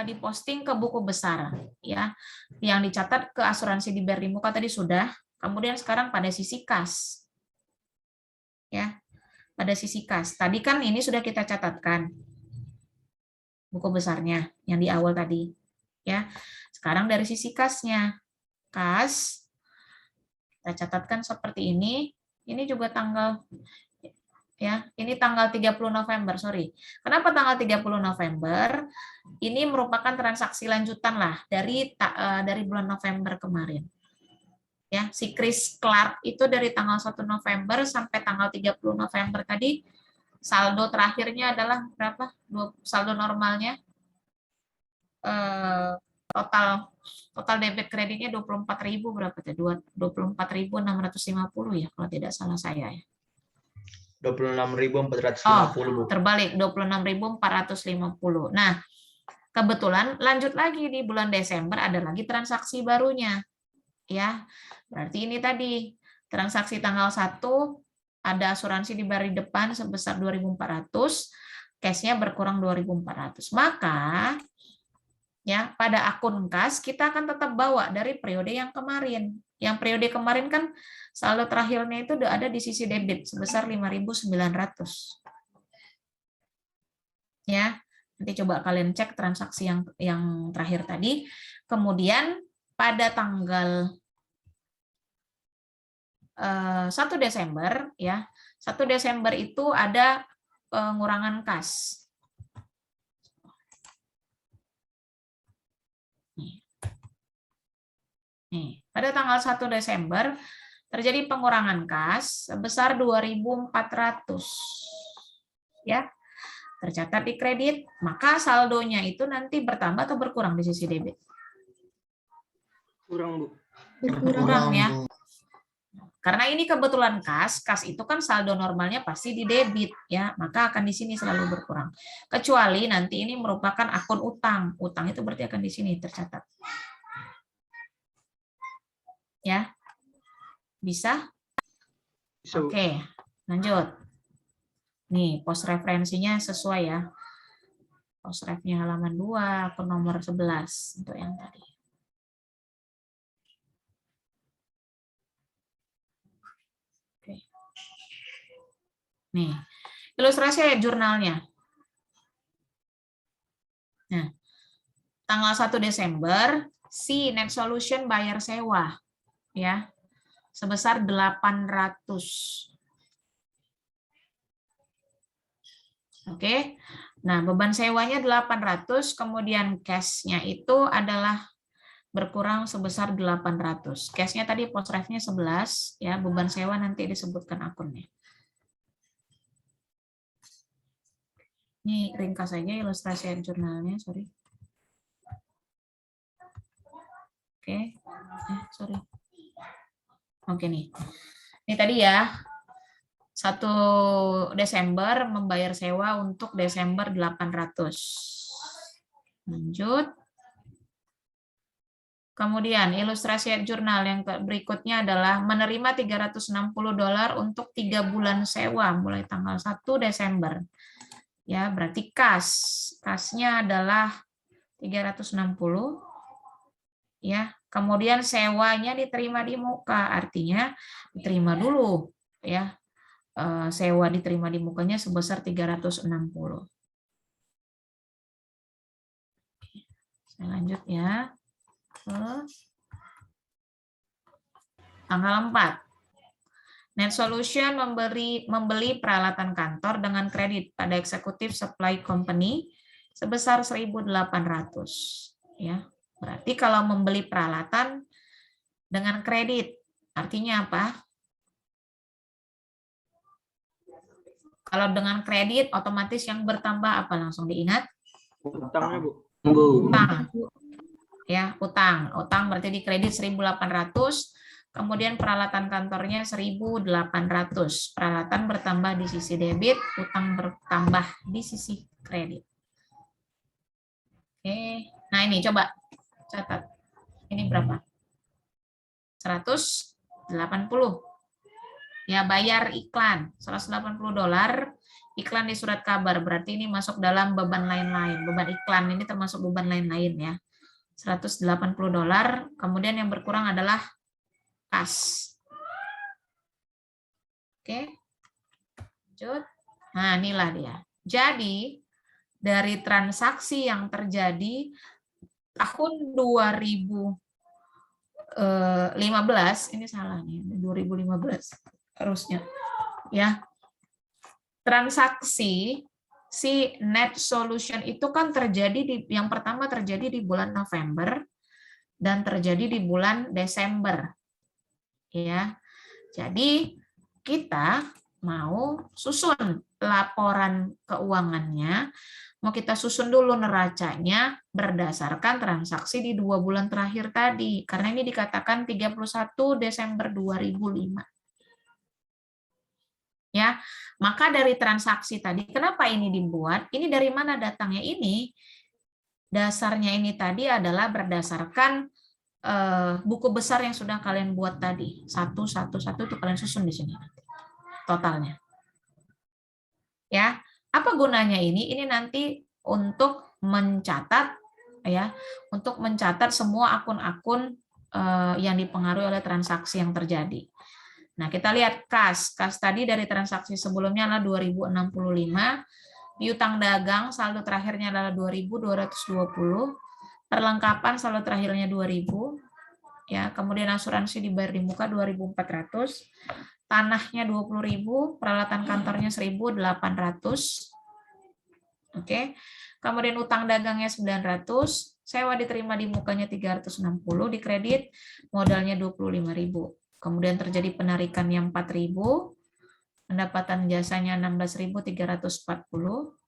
diposting ke buku besar, ya. Yang dicatat ke asuransi dibayar di muka tadi sudah. Kemudian sekarang pada sisi kas, ya. pada sisi kas. Tadi kan ini sudah kita catatkan buku besarnya yang di awal tadi, ya. Sekarang dari sisi kasnya, kas kita catatkan seperti ini. Ini juga tanggal, ya. Ini tanggal 30 November, sorry. Kenapa tanggal 30 November? Ini merupakan transaksi lanjutan lah dari bulan November kemarin. Ya, si Chris Clark itu dari tanggal 1 November sampai tanggal 30 November tadi saldo terakhirnya adalah berapa? Saldo normalnya total debit kreditnya 24.000 berapa tuh? 24.650 ya kalau tidak salah saya ya. 26.450, Bu. Terbalik 26.450. Nah, kebetulan lanjut lagi di bulan Desember ada lagi transaksi barunya. Ya, berarti ini tadi transaksi tanggal 1 ada asuransi di baris depan sebesar 2.400, cashnya berkurang 2.400. Maka ya pada akun kas kita akan tetap bawa dari periode yang kemarin. Yang periode kemarin kan saldo terakhirnya itu udah ada di sisi debit sebesar 5.900. Ya, nanti coba kalian cek transaksi yang terakhir tadi. Kemudian pada tanggal 1 Desember ya. 1 Desember itu ada pengurangan kas. Nih, pada tanggal 1 Desember terjadi pengurangan kas sebesar 2.400. Ya. Tercatat di kredit, maka saldonya itu nanti bertambah atau berkurang di sisi debit? Kurang, Bu. Berkurang ya. Karena ini kebetulan kas itu kan saldo normalnya pasti di debit ya, maka akan di sini selalu berkurang. Kecuali nanti ini merupakan akun utang. Utang itu berarti akan di sini tercatat. Ya. Bisa? Oke, lanjut. Nih, pos referensinya sesuai ya. Pos refnya halaman 2 ke nomor 11 untuk yang tadi. Oke. Nih, ilustrasi jurnalnya. Nah, tanggal 1 Desember si net solution bayar sewa ya sebesar 800. Oke. Nah, beban sewanya 800, kemudian cash-nya itu adalah berkurang sebesar 800. Cash-nya tadi pos ref-nya 11 ya, beban sewa nanti disebutkan akunnya. Ini ringkas saja ilustrasi jurnalnya, sorry. Oke. Sorry. Oke nih. Ini tadi ya. 1 Desember membayar sewa untuk Desember 800. Lanjut. Kemudian ilustrasi jurnal yang berikutnya adalah menerima $360 untuk 3 bulan sewa mulai tanggal 1 Desember. Ya, berarti kasnya adalah 360. Ya, kemudian sewanya diterima di muka, artinya diterima dulu ya. Sewa diterima di mukanya sebesar 360. Saya lanjut ya. Tanggal 4. Net Solution membeli peralatan kantor dengan kredit pada Executive Supply Company sebesar 1.800. Ya, berarti kalau membeli peralatan dengan kredit, artinya apa? Kalau dengan kredit, otomatis yang bertambah apa? Langsung diingat? Utangnya, Bu. Utang. Ya, utang. Utang berarti di kredit 1.800, kemudian peralatan kantornya 1.800. Peralatan bertambah di sisi debit, utang bertambah di sisi kredit. Oke. Nah, ini coba catat. Ini berapa? 180. Ya, bayar iklan $180, iklan di surat kabar, berarti ini masuk dalam beban lain-lain. Beban iklan ini termasuk beban lain-lain ya. $180, kemudian yang berkurang adalah kas. Oke. Lanjut. Nah, inilah dia. Jadi, dari transaksi yang terjadi tahun 2015, ini salah nih, 2015 harusnya. Ya. Transaksi si net solution itu kan terjadi yang pertama terjadi di bulan November dan terjadi di bulan Desember. Ya. Jadi, kita mau susun laporan keuangannya, mau kita susun dulu neracanya berdasarkan transaksi di 2 bulan terakhir tadi, karena ini dikatakan 31 Desember 2005. Ya, maka dari transaksi tadi, kenapa ini dibuat? Ini dari mana datangnya ini? Dasarnya ini tadi adalah berdasarkan buku besar yang sudah kalian buat tadi, 111 itu kalian susun di sini totalnya. Ya, apa gunanya ini? Ini nanti untuk mencatat ya, untuk mencatat semua akun-akun yang dipengaruhi oleh transaksi yang terjadi. Nah, kita lihat kas tadi dari transaksi sebelumnya adalah 2065, piutang dagang saldo terakhirnya adalah 2220, perlengkapan saldo terakhirnya 2000, ya, kemudian asuransi dibayar di muka 2400, tanahnya 20.000, peralatan kantornya 1.800. Oke. Kemudian utang dagangnya 900, sewa diterima di mukanya 360, di kredit modalnya 25.000. Kemudian terjadi penarikan yang 4.000, pendapatan jasanya 16.340.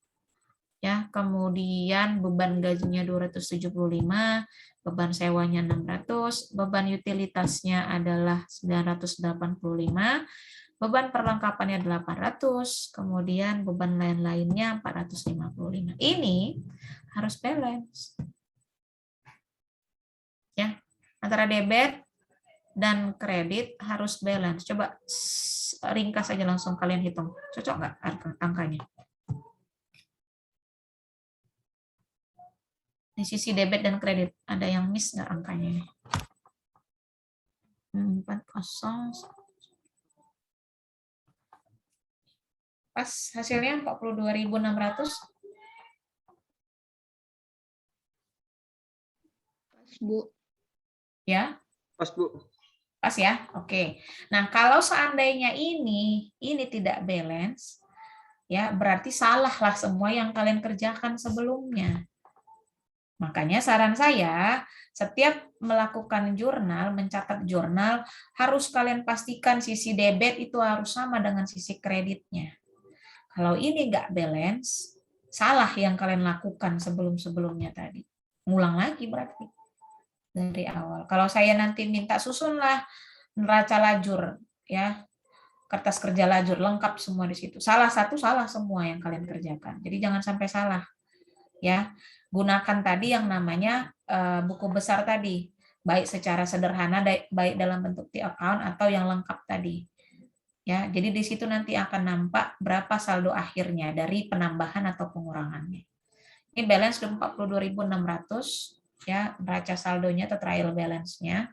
Ya, kemudian beban gajinya 275, beban sewanya 600, beban utilitasnya adalah 985, beban perlengkapannya 800, kemudian beban lain-lainnya 455. Ini harus balance. Ya, antara debit dan kredit harus balance. Coba ringkas aja langsung kalian hitung. Cocok nggak angkanya? Di sisi debit dan kredit ada yang miss nggak angkanya? 40. Pas hasilnya 42.600. Pas, Bu. Ya? Pas, Bu. Pas ya? Oke. Nah, kalau seandainya ini tidak balance, ya berarti salahlah semua yang kalian kerjakan sebelumnya. Makanya saran saya, setiap melakukan jurnal, mencatat jurnal, harus kalian pastikan sisi debit itu harus sama dengan sisi kreditnya. Kalau ini nggak balance, salah yang kalian lakukan sebelum-sebelumnya tadi. Ngulang lagi berarti dari awal. Kalau saya nanti minta susunlah neraca lajur, ya, kertas kerja lajur, lengkap semua di situ. Salah satu, salah semua yang kalian kerjakan. Jadi jangan sampai salah. Ya, gunakan tadi yang namanya buku besar tadi, baik secara sederhana, baik dalam bentuk T-account atau yang lengkap tadi. Ya, jadi di situ nanti akan nampak berapa saldo akhirnya dari penambahan atau pengurangannya. Ini balance 42.600, ya, neraca saldonya atau trial balance-nya.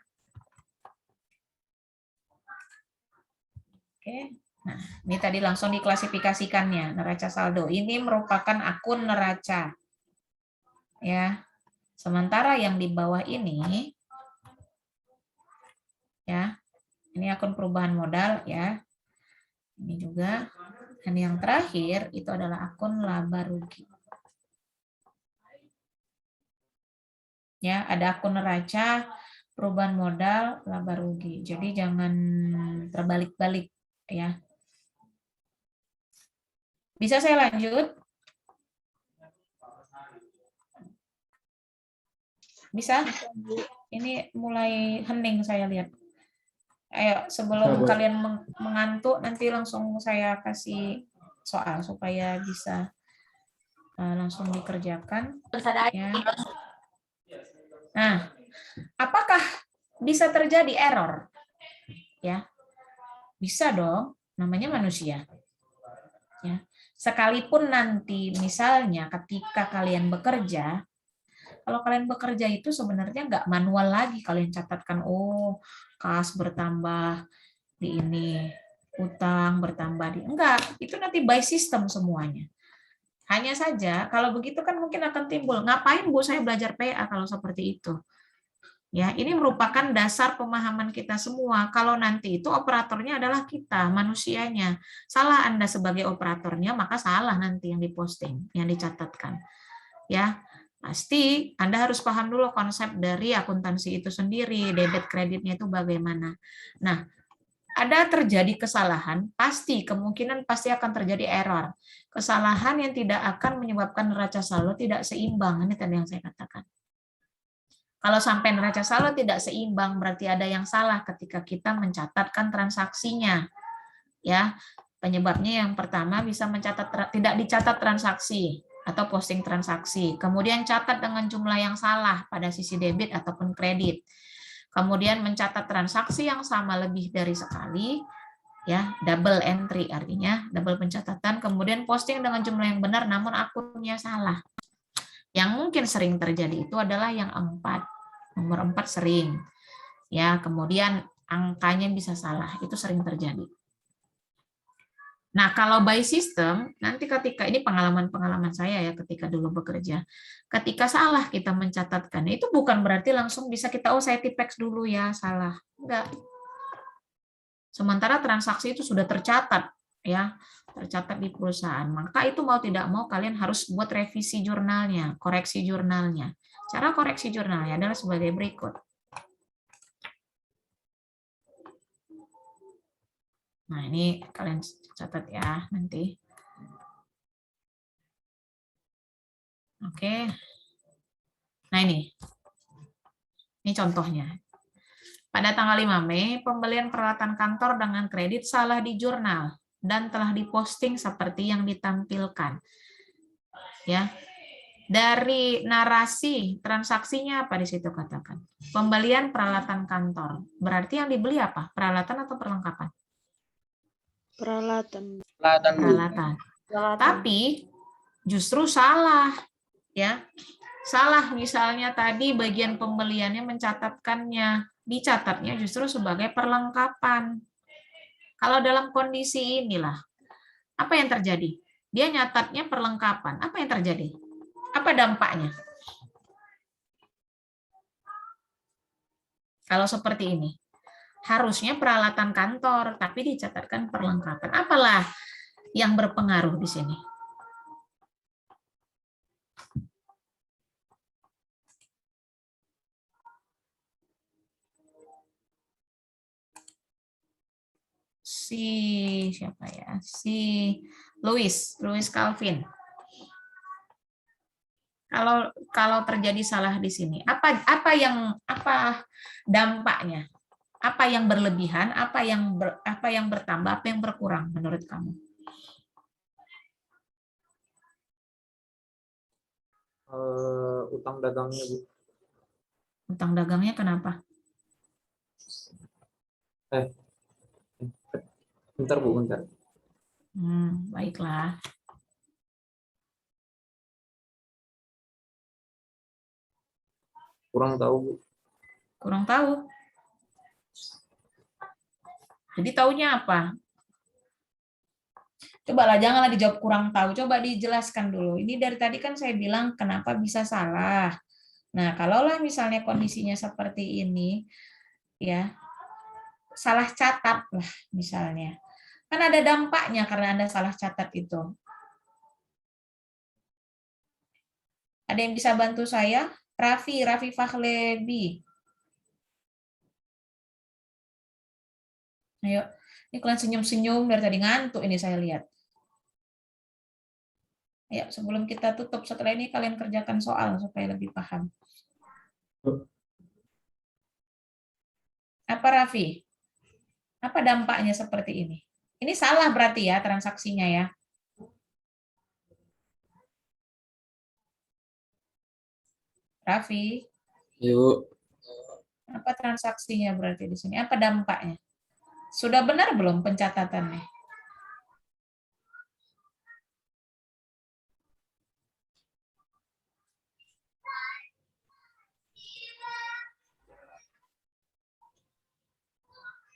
Oke. Nah, ini tadi langsung diklasifikasikannya, neraca saldo. Ini merupakan akun neraca. Ya. Sementara yang di bawah ini, ya, ini akun perubahan modal, ya. Ini juga. Dan yang terakhir itu adalah akun laba rugi. Ya, ada akun neraca, perubahan modal, laba rugi. Jadi jangan terbalik-balik, ya. Bisa saya lanjut? Bisa? Ini mulai hening saya lihat. Ayo, sebelum kalian mengantuk, nanti langsung saya kasih soal supaya bisa langsung dikerjakan. Ya. Nah, apakah bisa terjadi error? Ya, bisa dong. Namanya manusia. Ya. Sekalipun nanti misalnya ketika kalian bekerja, kalau kalian bekerja itu sebenarnya nggak manual lagi, kalian catatkan, oh kas bertambah di ini, utang bertambah di enggak, itu nanti by system semuanya. Hanya saja kalau begitu kan mungkin akan timbul, ngapain Bu saya belajar PA kalau seperti itu? Ya, ini merupakan dasar pemahaman kita semua. Kalau nanti itu operatornya adalah kita, manusianya. Salah Anda sebagai operatornya, maka salah nanti yang diposting, yang dicatatkan. Ya, pasti Anda harus paham dulu konsep dari akuntansi itu sendiri, debit kreditnya itu bagaimana. Nah, ada terjadi kesalahan, pasti kemungkinan pasti akan terjadi error. Kesalahan yang tidak akan menyebabkan neraca saldo tidak seimbang, ini tadi yang saya katakan. Kalau sampai neraca saldo tidak seimbang, berarti ada yang salah ketika kita mencatatkan transaksinya. Ya, penyebabnya yang pertama bisa tidak dicatat transaksi atau posting transaksi. Kemudian catat dengan jumlah yang salah pada sisi debit ataupun kredit. Kemudian mencatat transaksi yang sama lebih dari sekali, ya, double entry artinya double pencatatan. Kemudian posting dengan jumlah yang benar namun akunnya salah. Yang mungkin sering terjadi itu adalah yang 4. Nomor 4 sering. Ya, kemudian angkanya bisa salah, itu sering terjadi. Nah, kalau by system, nanti ketika ini pengalaman-pengalaman saya ya ketika dulu bekerja. Ketika salah kita mencatatkan, itu bukan berarti langsung bisa kita saya tipex dulu ya, salah. Enggak. Sementara transaksi itu sudah tercatat ya, tercatat di perusahaan. Maka itu mau tidak mau kalian harus buat revisi jurnalnya, koreksi jurnalnya. Cara koreksi jurnalnya adalah sebagai berikut. Nah, ini kalian catat ya nanti. Oke. Nah, ini contohnya. Pada tanggal 5 Mei, pembelian peralatan kantor dengan kredit salah di jurnal dan telah diposting seperti yang ditampilkan. Ya. Dari narasi transaksinya apa di situ katakan? Pembelian peralatan kantor. Berarti yang dibeli apa? Peralatan atau perlengkapan? Peralatan. Peralatan. Tapi justru salah, ya. Salah misalnya tadi bagian pembeliannya mencatatkannya, dicatatnya justru sebagai perlengkapan. Kalau dalam kondisi inilah, apa yang terjadi? Dia nyatatnya perlengkapan. Apa yang terjadi? Apa dampaknya? Kalau seperti ini, harusnya peralatan kantor, tapi dicatatkan perlengkapan. Apalah yang berpengaruh di sini? Siapa ya? Louis Calvin. Kalau terjadi salah di sini, apa dampaknya? Apa yang berlebihan, apa yang bertambah, apa yang berkurang menurut kamu? Utang dagangnya, Bu. Utang dagangnya kenapa? Bentar, Bu, bentar. Baiklah. Kurang tahu, Bu. Kurang tahu. Jadi taunya apa? Cobalah, janganlah dijawab kurang tahu. Coba dijelaskan dulu. Ini dari tadi kan saya bilang kenapa bisa salah. Nah, kalaulah misalnya kondisinya seperti ini, ya, salah catat lah misalnya. Kan ada dampaknya karena Anda salah catat itu. Ada yang bisa bantu saya? Raffi Fahlebi. Ayo, ini kalian senyum-senyum dari tadi, ngantuk ini saya lihat. Ayo, sebelum kita tutup setelah ini kalian kerjakan soal supaya lebih paham. Apa Raffi? Apa dampaknya seperti ini? Ini salah berarti ya transaksinya ya. Raffi? Yuk. Apa transaksinya berarti di sini? Apa dampaknya? Sudah benar belum pencatatannya?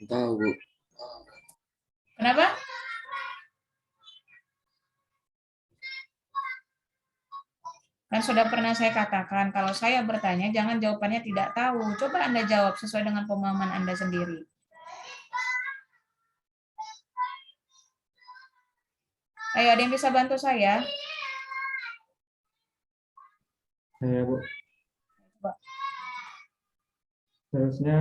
Tahu, Bu. Kenapa? Kan sudah pernah saya katakan, kalau saya bertanya, jangan jawabannya tidak tahu. Coba Anda jawab sesuai dengan pemahaman Anda sendiri. Ayo, ada yang bisa bantu saya? Saya, Bu. Coba. Seharusnya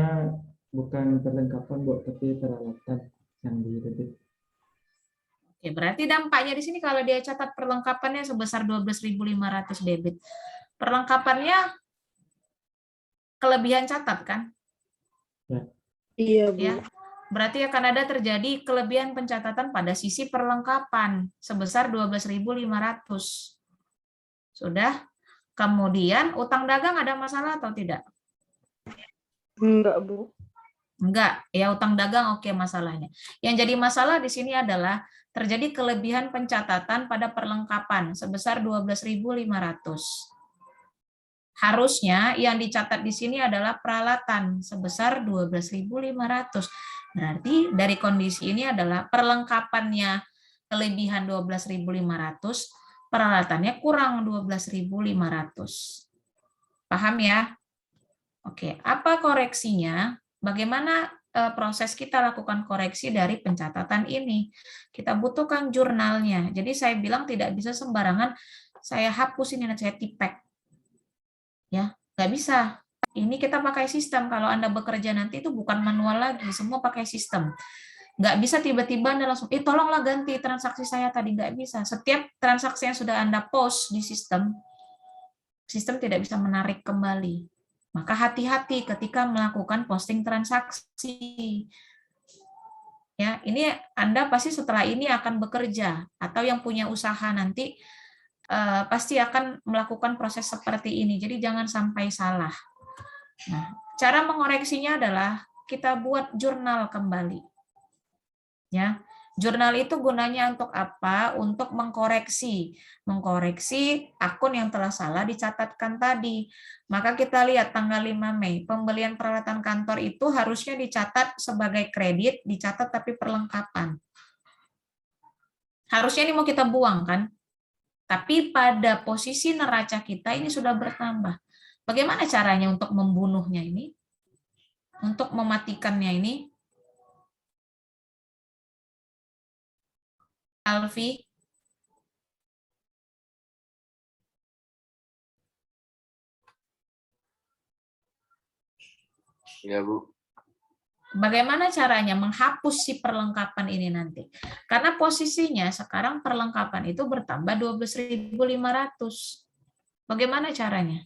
bukan perlengkapan, Bu, tapi peralatan yang di debit. Oke, berarti dampaknya di sini kalau dia catat perlengkapannya sebesar 12.500 debit. Perlengkapannya kelebihan catat kan? Iya, Bu. Ya. Berarti akan ada terjadi kelebihan pencatatan pada sisi perlengkapan sebesar 12.500. Sudah? Kemudian utang dagang ada masalah atau tidak? Enggak, Bu. Enggak, ya utang dagang oke masalahnya. Yang jadi masalah di sini adalah terjadi kelebihan pencatatan pada perlengkapan sebesar 12.500. Harusnya yang dicatat di sini adalah peralatan sebesar 12.500. Berarti dari kondisi ini adalah perlengkapannya kelebihan 12.500, peralatannya kurang 12.500. Paham ya? Oke, apa koreksinya? Bagaimana proses kita lakukan koreksi dari pencatatan ini? Kita butuhkan jurnalnya. Jadi saya bilang tidak bisa sembarangan saya hapus ini dan saya tipek. Ya, nggak bisa. Ini kita pakai sistem. Kalau Anda bekerja nanti itu bukan manual lagi, semua pakai sistem. Nggak bisa tiba-tiba Anda langsung, tolonglah ganti transaksi saya tadi. Nggak bisa. Setiap transaksi yang sudah Anda post di sistem tidak bisa menarik kembali. Maka hati-hati ketika melakukan posting transaksi. Ya, ini Anda pasti setelah ini akan bekerja atau yang punya usaha nanti pasti akan melakukan proses seperti ini. Jadi jangan sampai salah. Nah, cara mengoreksinya adalah kita buat jurnal kembali. Ya. Jurnal itu gunanya untuk apa? Untuk mengkoreksi akun yang telah salah dicatatkan tadi. Maka kita lihat tanggal 5 Mei, pembelian peralatan kantor itu harusnya dicatat sebagai kredit, dicatat tapi perlengkapan. Harusnya ini mau kita buang kan? Tapi pada posisi neraca kita ini sudah bertambah. Bagaimana caranya untuk membunuhnya ini? Untuk mematikannya ini? Alfi? Ya, Bu. Bagaimana caranya menghapus si perlengkapan ini nanti? Karena posisinya sekarang perlengkapan itu bertambah 12.500. Bagaimana caranya?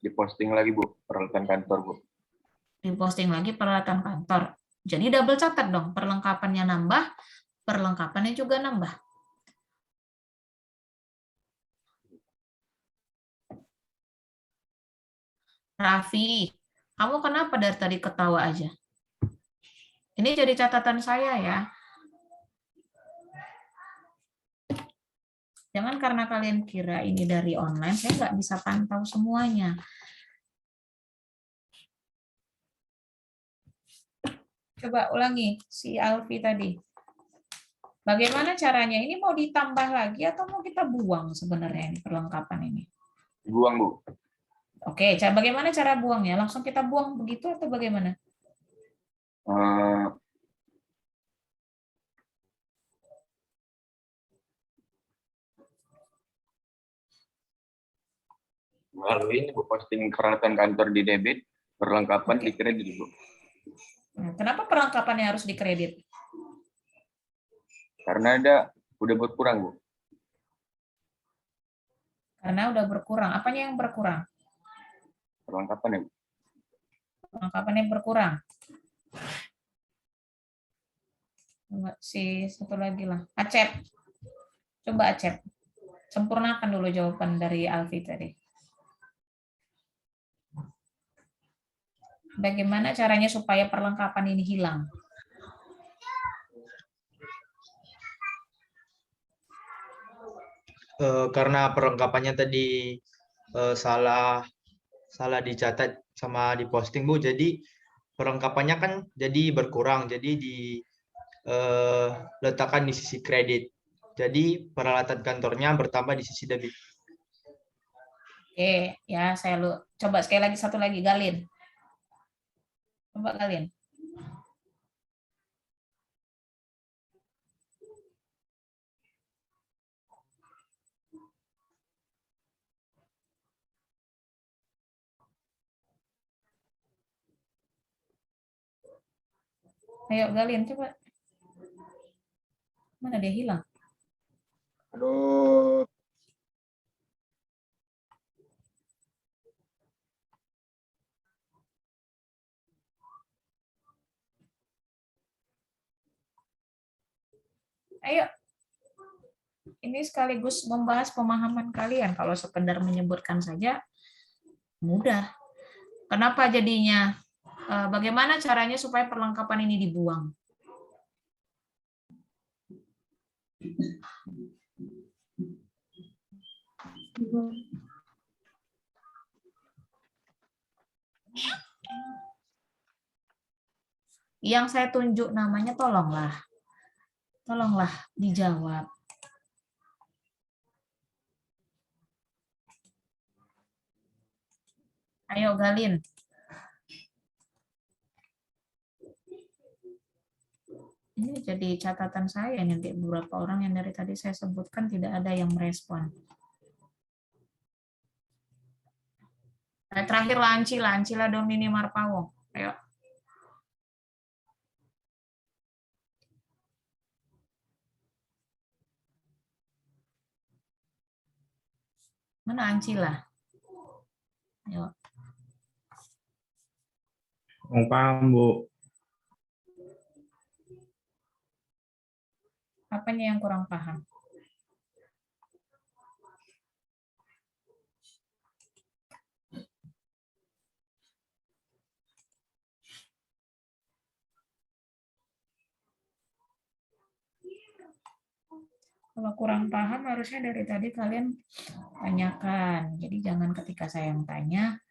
Diposting lagi, Bu, peralatan kantor, Bu. Diposting lagi peralatan kantor. Jadi double catat dong, perlengkapannya nambah, perlengkapannya juga nambah. Raffi, kamu kenapa dari tadi ketawa aja? Ini jadi catatan saya ya. Jangan karena kalian kira ini dari online, saya nggak bisa pantau semuanya. Coba ulangi si Alfi tadi. Bagaimana caranya? Ini mau ditambah lagi atau mau kita buang sebenarnya ini perlengkapan ini? Buang, Bu. Oke, bagaimana cara buangnya? Langsung kita buang begitu atau bagaimana? Lalu ini, Bu, posting peralatan kantor di debit, perlengkapan di kredit, Bu. Kenapa perlengkapannya harus dikredit? Karena udah berkurang, Bu. Karena udah berkurang. Apanya yang berkurang? Perlengkapan, ya, Bu. Perlengkapannya berkurang. Si satu lagi lah. Acep. Coba Acep. Sempurnakan dulu jawaban dari Alfi tadi. Bagaimana caranya supaya perlengkapan ini hilang? Karena perlengkapannya tadi salah dicatat sama diposting, Bu. Jadi perlengkapannya kan jadi berkurang, jadi letakkan di sisi kredit. Jadi peralatan kantornya bertambah di sisi debit. Oke, ya saya coba sekali lagi, satu lagi, Galin. Coba Galin. Ayo Galin, coba. Mana dia hilang? Aduh. Ayo. Ini sekaligus membahas pemahaman kalian. Kalau sekedar menyebutkan saja, mudah. Kenapa jadinya? Bagaimana caranya supaya perlengkapan ini dibuang? Yang saya tunjuk namanya, tolonglah dijawab. Ayo Galin. Ini jadi catatan saya, nanti beberapa orang yang dari tadi saya sebutkan tidak ada yang merespon. Nah, terakhir Lancila Domini Marpawo. Ayo. Mana Ancila? Ayo. Paham, Bu. Apanya yang kurang paham? Kalau kurang paham harusnya dari tadi kalian tanyakan. Jadi jangan ketika saya yang tanya,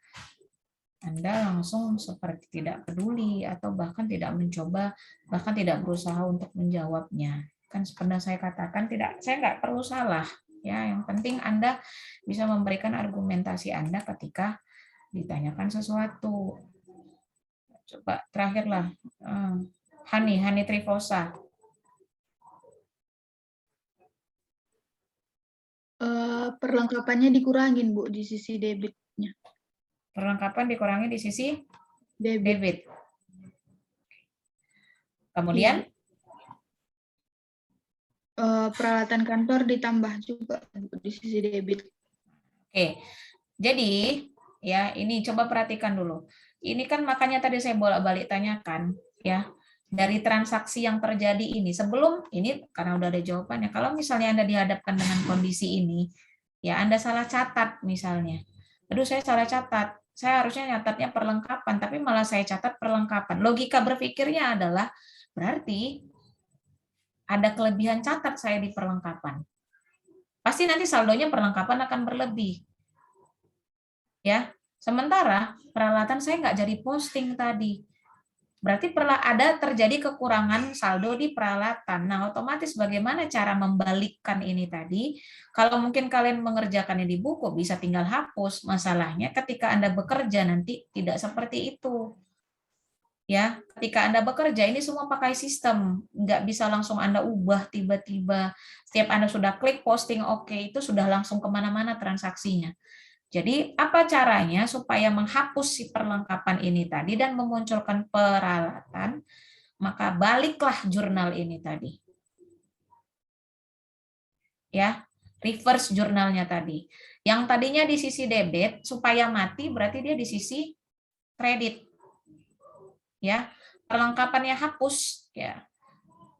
Anda langsung seperti tidak peduli atau bahkan tidak mencoba, bahkan tidak berusaha untuk menjawabnya. Kan pernah saya katakan, saya nggak perlu salah. Ya, yang penting Anda bisa memberikan argumentasi Anda ketika ditanyakan sesuatu. Coba terakhirlah, Hani Trifosa. Perlengkapannya dikurangin, Bu, di sisi debitnya. Perlengkapan dikurangi di sisi Debit. debit. Kemudian peralatan kantor ditambah juga di sisi debit. Oke. Jadi ya, ini coba perhatikan dulu. Ini kan makanya tadi saya bolak-balik tanyakan ya, dari transaksi yang terjadi ini sebelum ini, karena udah ada jawabannya. Kalau misalnya Anda dihadapkan dengan kondisi ini, ya Anda salah catat misalnya. Aduh, saya salah catat. Saya harusnya nyatatnya perlengkapan, tapi malah saya catat perlengkapan. Logika berpikirnya adalah berarti ada kelebihan catat saya di perlengkapan. Pasti nanti saldonya perlengkapan akan berlebih. Ya, sementara peralatan saya nggak jadi posting tadi. Berarti ada terjadi kekurangan saldo di peralatan. Nah, otomatis bagaimana cara membalikkan ini tadi? Kalau mungkin kalian mengerjakannya di buku, bisa tinggal hapus. Masalahnya ketika Anda bekerja nanti tidak seperti itu. Ya, ketika Anda bekerja ini semua pakai sistem, nggak bisa langsung Anda ubah tiba-tiba. Setiap Anda sudah klik posting oke, itu sudah langsung kemana-mana transaksinya. Jadi apa caranya supaya menghapus si perlengkapan ini tadi dan memunculkan peralatan? Maka baliklah jurnal ini tadi. Ya, reverse jurnalnya tadi. Yang tadinya di sisi debit supaya mati berarti dia di sisi kredit. Ya, perlengkapannya hapus ya.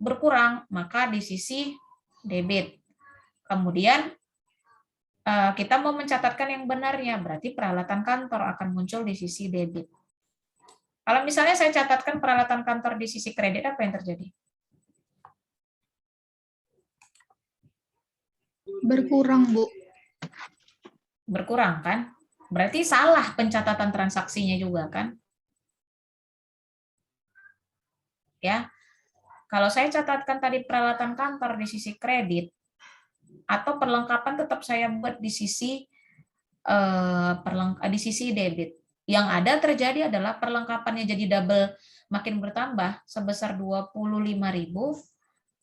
Berkurang maka di sisi debit. Kemudian kita mau mencatatkan yang benarnya, berarti peralatan kantor akan muncul di sisi debit. Kalau misalnya saya catatkan peralatan kantor di sisi kredit, apa yang terjadi? Berkurang, Bu. Berkurang, kan? Berarti salah pencatatan transaksinya juga, kan? ya. Kalau saya catatkan tadi peralatan kantor di sisi kredit, atau perlengkapan tetap saya buat di sisi di sisi debit. Yang ada terjadi adalah perlengkapannya jadi double, makin bertambah sebesar 25.000,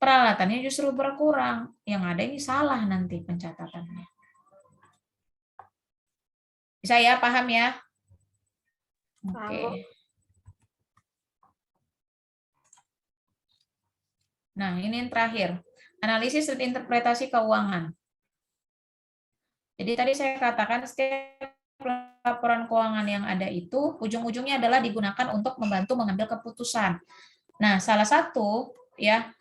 peralatannya justru berkurang. Yang ada ini salah nanti pencatatannya. Bisa ya, paham ya? Oke. Nah, ini yang terakhir. Analisis dan interpretasi keuangan. Jadi tadi saya katakan setiap laporan keuangan yang ada itu ujung-ujungnya adalah digunakan untuk membantu mengambil keputusan. Nah, salah satu ya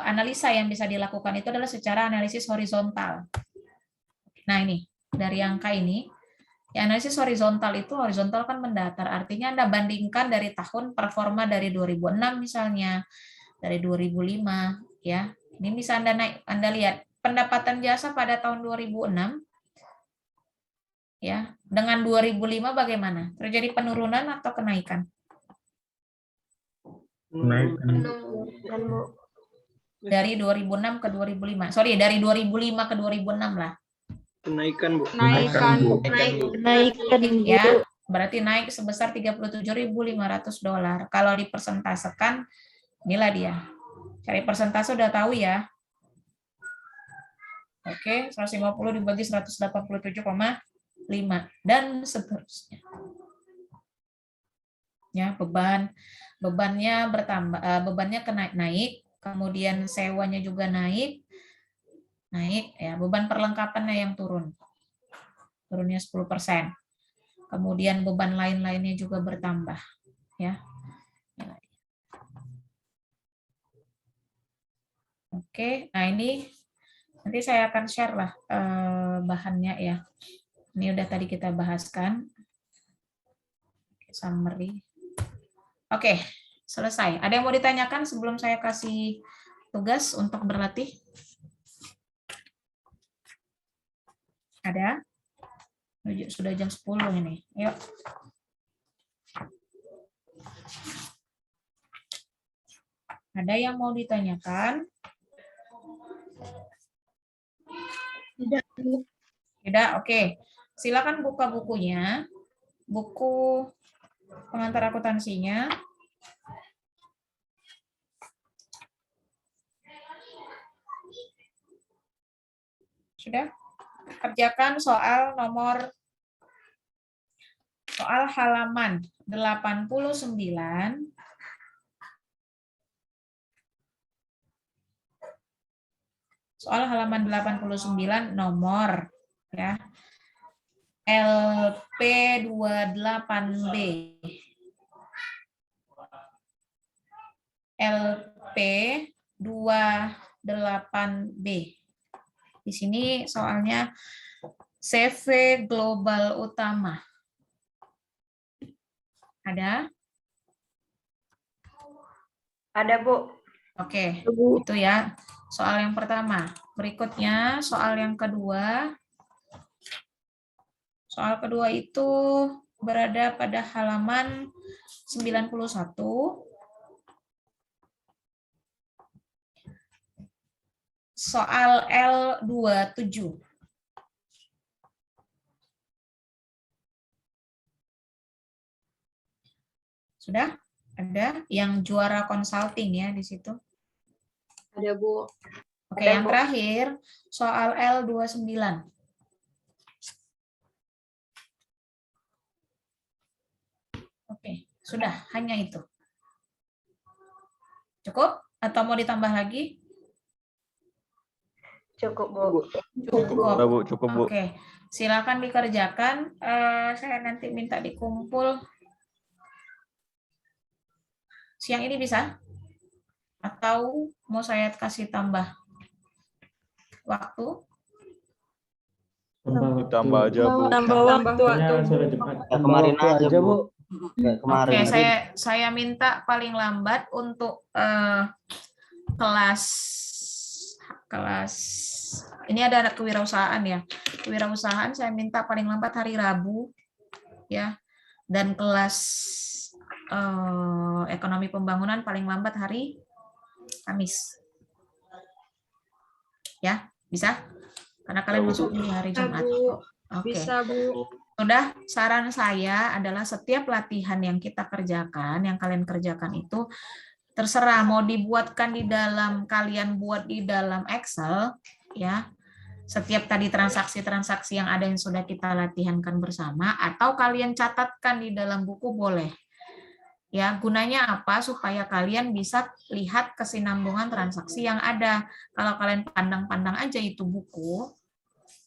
analisa yang bisa dilakukan itu adalah secara analisis horizontal. Nah, ini dari angka ini, ya, analisis horizontal itu horizontal kan mendatar, artinya Anda bandingkan dari tahun performa dari 2006 misalnya, dari 2005 ya. Ini bisa Anda lihat pendapatan jasa pada tahun 2006 ya, dengan 2005 bagaimana? Terjadi penurunan atau kenaikan? Kenaikan. Dari 2006 ke 2005. Sorry, dari 2005 ke 2006 lah. Kenaikan, Bu. Kenaikan. Ya, berarti naik sebesar $37.500. Kalau dipersentasekan, inilah dia. Cari persentase udah tahu ya. Oke, 150 dibagi 187,5 dan seterusnya. Ya, bebannya bertambah, bebannya naik, kemudian sewanya juga naik ya, beban perlengkapannya yang turunnya 10%. Kemudian beban lain-lainnya juga bertambah ya. Oke, nah ini nanti saya akan share lah bahannya ya. Ini udah tadi kita bahaskan. Summary. Oke, selesai. Ada yang mau ditanyakan sebelum saya kasih tugas untuk berlatih? Ada? Sudah jam 10 ini. Yuk. Ada yang mau ditanyakan? Tidak, oke. Silakan buka bukunya. Buku pengantar akuntansinya. Sudah? Kerjakan soal halaman 89. Soal halaman 89 nomor ya. LP28B. LP28B. Di sini soalnya CV global utama. Ada? Ada, Bu. Oke, itu ya. Soal yang pertama. Berikutnya soal yang kedua. Soal kedua itu berada pada halaman 91. Soal L27. Sudah? Ada yang juara consulting ya di situ? Ada, Bu. Oke, yang terakhir soal L29. Oke, sudah, hanya itu. Cukup? Atau mau ditambah lagi? Cukup, Bu. Cukup, Bu. Oke, silakan dikerjakan. Saya nanti minta dikumpul. Siang ini bisa? Atau mau saya kasih tambah waktu? Tambah aja, Bu. Tambah waktu. Kemarin aja, Bu. Oke, saya minta paling lambat untuk kelas ini ada kewirausahaan ya. Kewirausahaan saya minta paling lambat hari Rabu ya. Dan kelas ekonomi pembangunan paling lambat hari Kamis. Ya, bisa? Karena kalian masuk di hari Jumat. Oke. Bisa, Bu. Sudah, saran saya adalah setiap latihan yang kita kerjakan, yang kalian kerjakan itu terserah mau dibuatkan di dalam, kalian buat di dalam Excel, ya. Setiap tadi transaksi-transaksi yang ada yang sudah kita latihankan bersama, atau kalian catatkan di dalam buku boleh. Ya, gunanya apa? Supaya kalian bisa lihat kesinambungan transaksi yang ada. Kalau kalian pandang-pandang aja itu buku,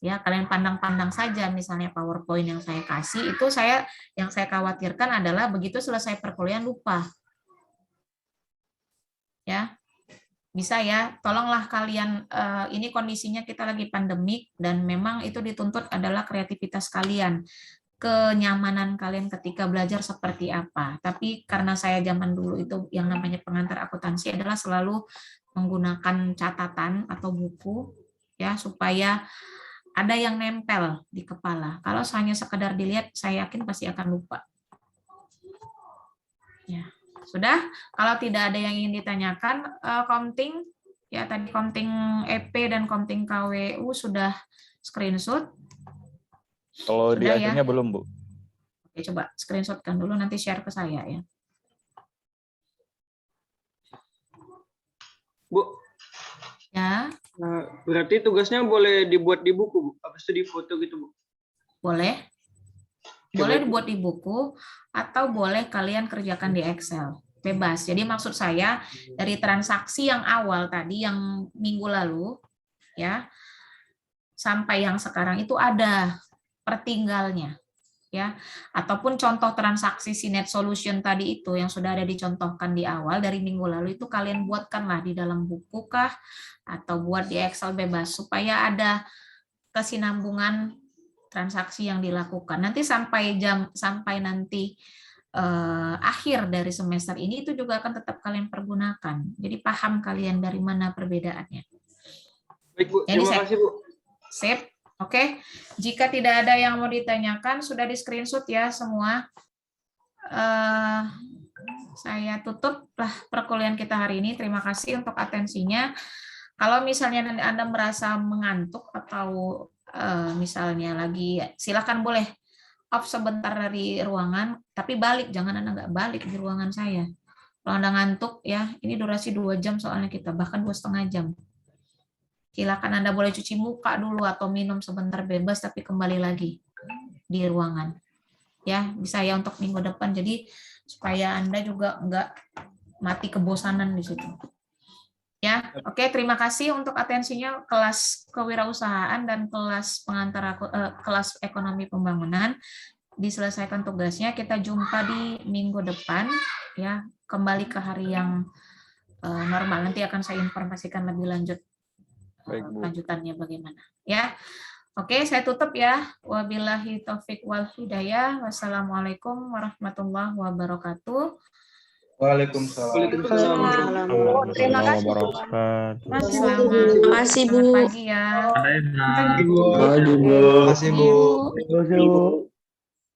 ya kalian pandang-pandang saja misalnya PowerPoint yang saya kasih, itu yang saya khawatirkan adalah begitu selesai perkuliahan lupa. Ya. Bisa ya, tolonglah kalian, ini kondisinya kita lagi pandemik dan memang itu dituntut adalah kreativitas kalian, kenyamanan kalian ketika belajar seperti apa. Tapi karena saya zaman dulu itu yang namanya pengantar akuntansi adalah selalu menggunakan catatan atau buku, ya supaya ada yang nempel di kepala. Kalau hanya sekedar dilihat, saya yakin pasti akan lupa. Ya. Sudah, kalau tidak ada yang ingin ditanyakan, counting, ya tadi counting EP dan counting KWU sudah screenshot. Kalau di Sudah, akhirnya ya? belum, Bu. Oke, coba screenshotkan dulu, nanti share ke saya ya. Bu. Ya. Berarti tugasnya boleh dibuat di buku, Bu? Habis itu di foto gitu, Bu? Boleh. Boleh dibuat di buku, atau boleh kalian kerjakan di Excel. Bebas. Jadi maksud saya, dari transaksi yang awal tadi, yang minggu lalu, ya, sampai yang sekarang itu ada pertinggalnya. Ya, ataupun contoh transaksi Sinet Solution tadi itu yang sudah ada dicontohkan di awal dari minggu lalu itu kalian buatkanlah di dalam buku kah atau buat di Excel bebas supaya ada kesinambungan transaksi yang dilakukan. Nanti sampai nanti akhir dari semester ini itu juga akan tetap kalian pergunakan. Jadi paham kalian dari mana perbedaannya. Baik, Bu. Jadi Terima kasih, Bu. Sip. Oke, jika tidak ada yang mau ditanyakan, sudah di-screenshot ya semua. Saya tutuplah perkuliahan kita hari ini. Terima kasih untuk atensinya. Kalau misalnya Anda merasa mengantuk atau misalnya lagi, silakan boleh off sebentar dari ruangan, tapi balik, jangan Anda nggak balik di ruangan saya. Kalau Anda ngantuk, ya ini durasi 2 jam soalnya kita, bahkan 2,5 jam. Silakan Anda boleh cuci muka dulu atau minum sebentar bebas, tapi kembali lagi di ruangan. Ya, bisa ya untuk minggu depan. Jadi supaya Anda juga nggak mati kebosanan di situ. Ya, oke. Terima kasih untuk atensinya kelas kewirausahaan dan kelas pengantar kelas ekonomi pembangunan. Diselesaikan tugasnya. Kita jumpa di minggu depan. Ya, kembali ke hari yang normal. Nanti akan saya informasikan lebih lanjut. Baik, Bu. Lanjutannya bagaimana ya. Oke, saya tutup ya. Wabillahi taufik wal hidayah. Wassalamualaikum warahmatullahi wabarakatuh. Waalaikumsalam. Terima kasih. Terima kasih, Bu. Selamat pagi ya. Bye, Terima kasih, Bu. Bu.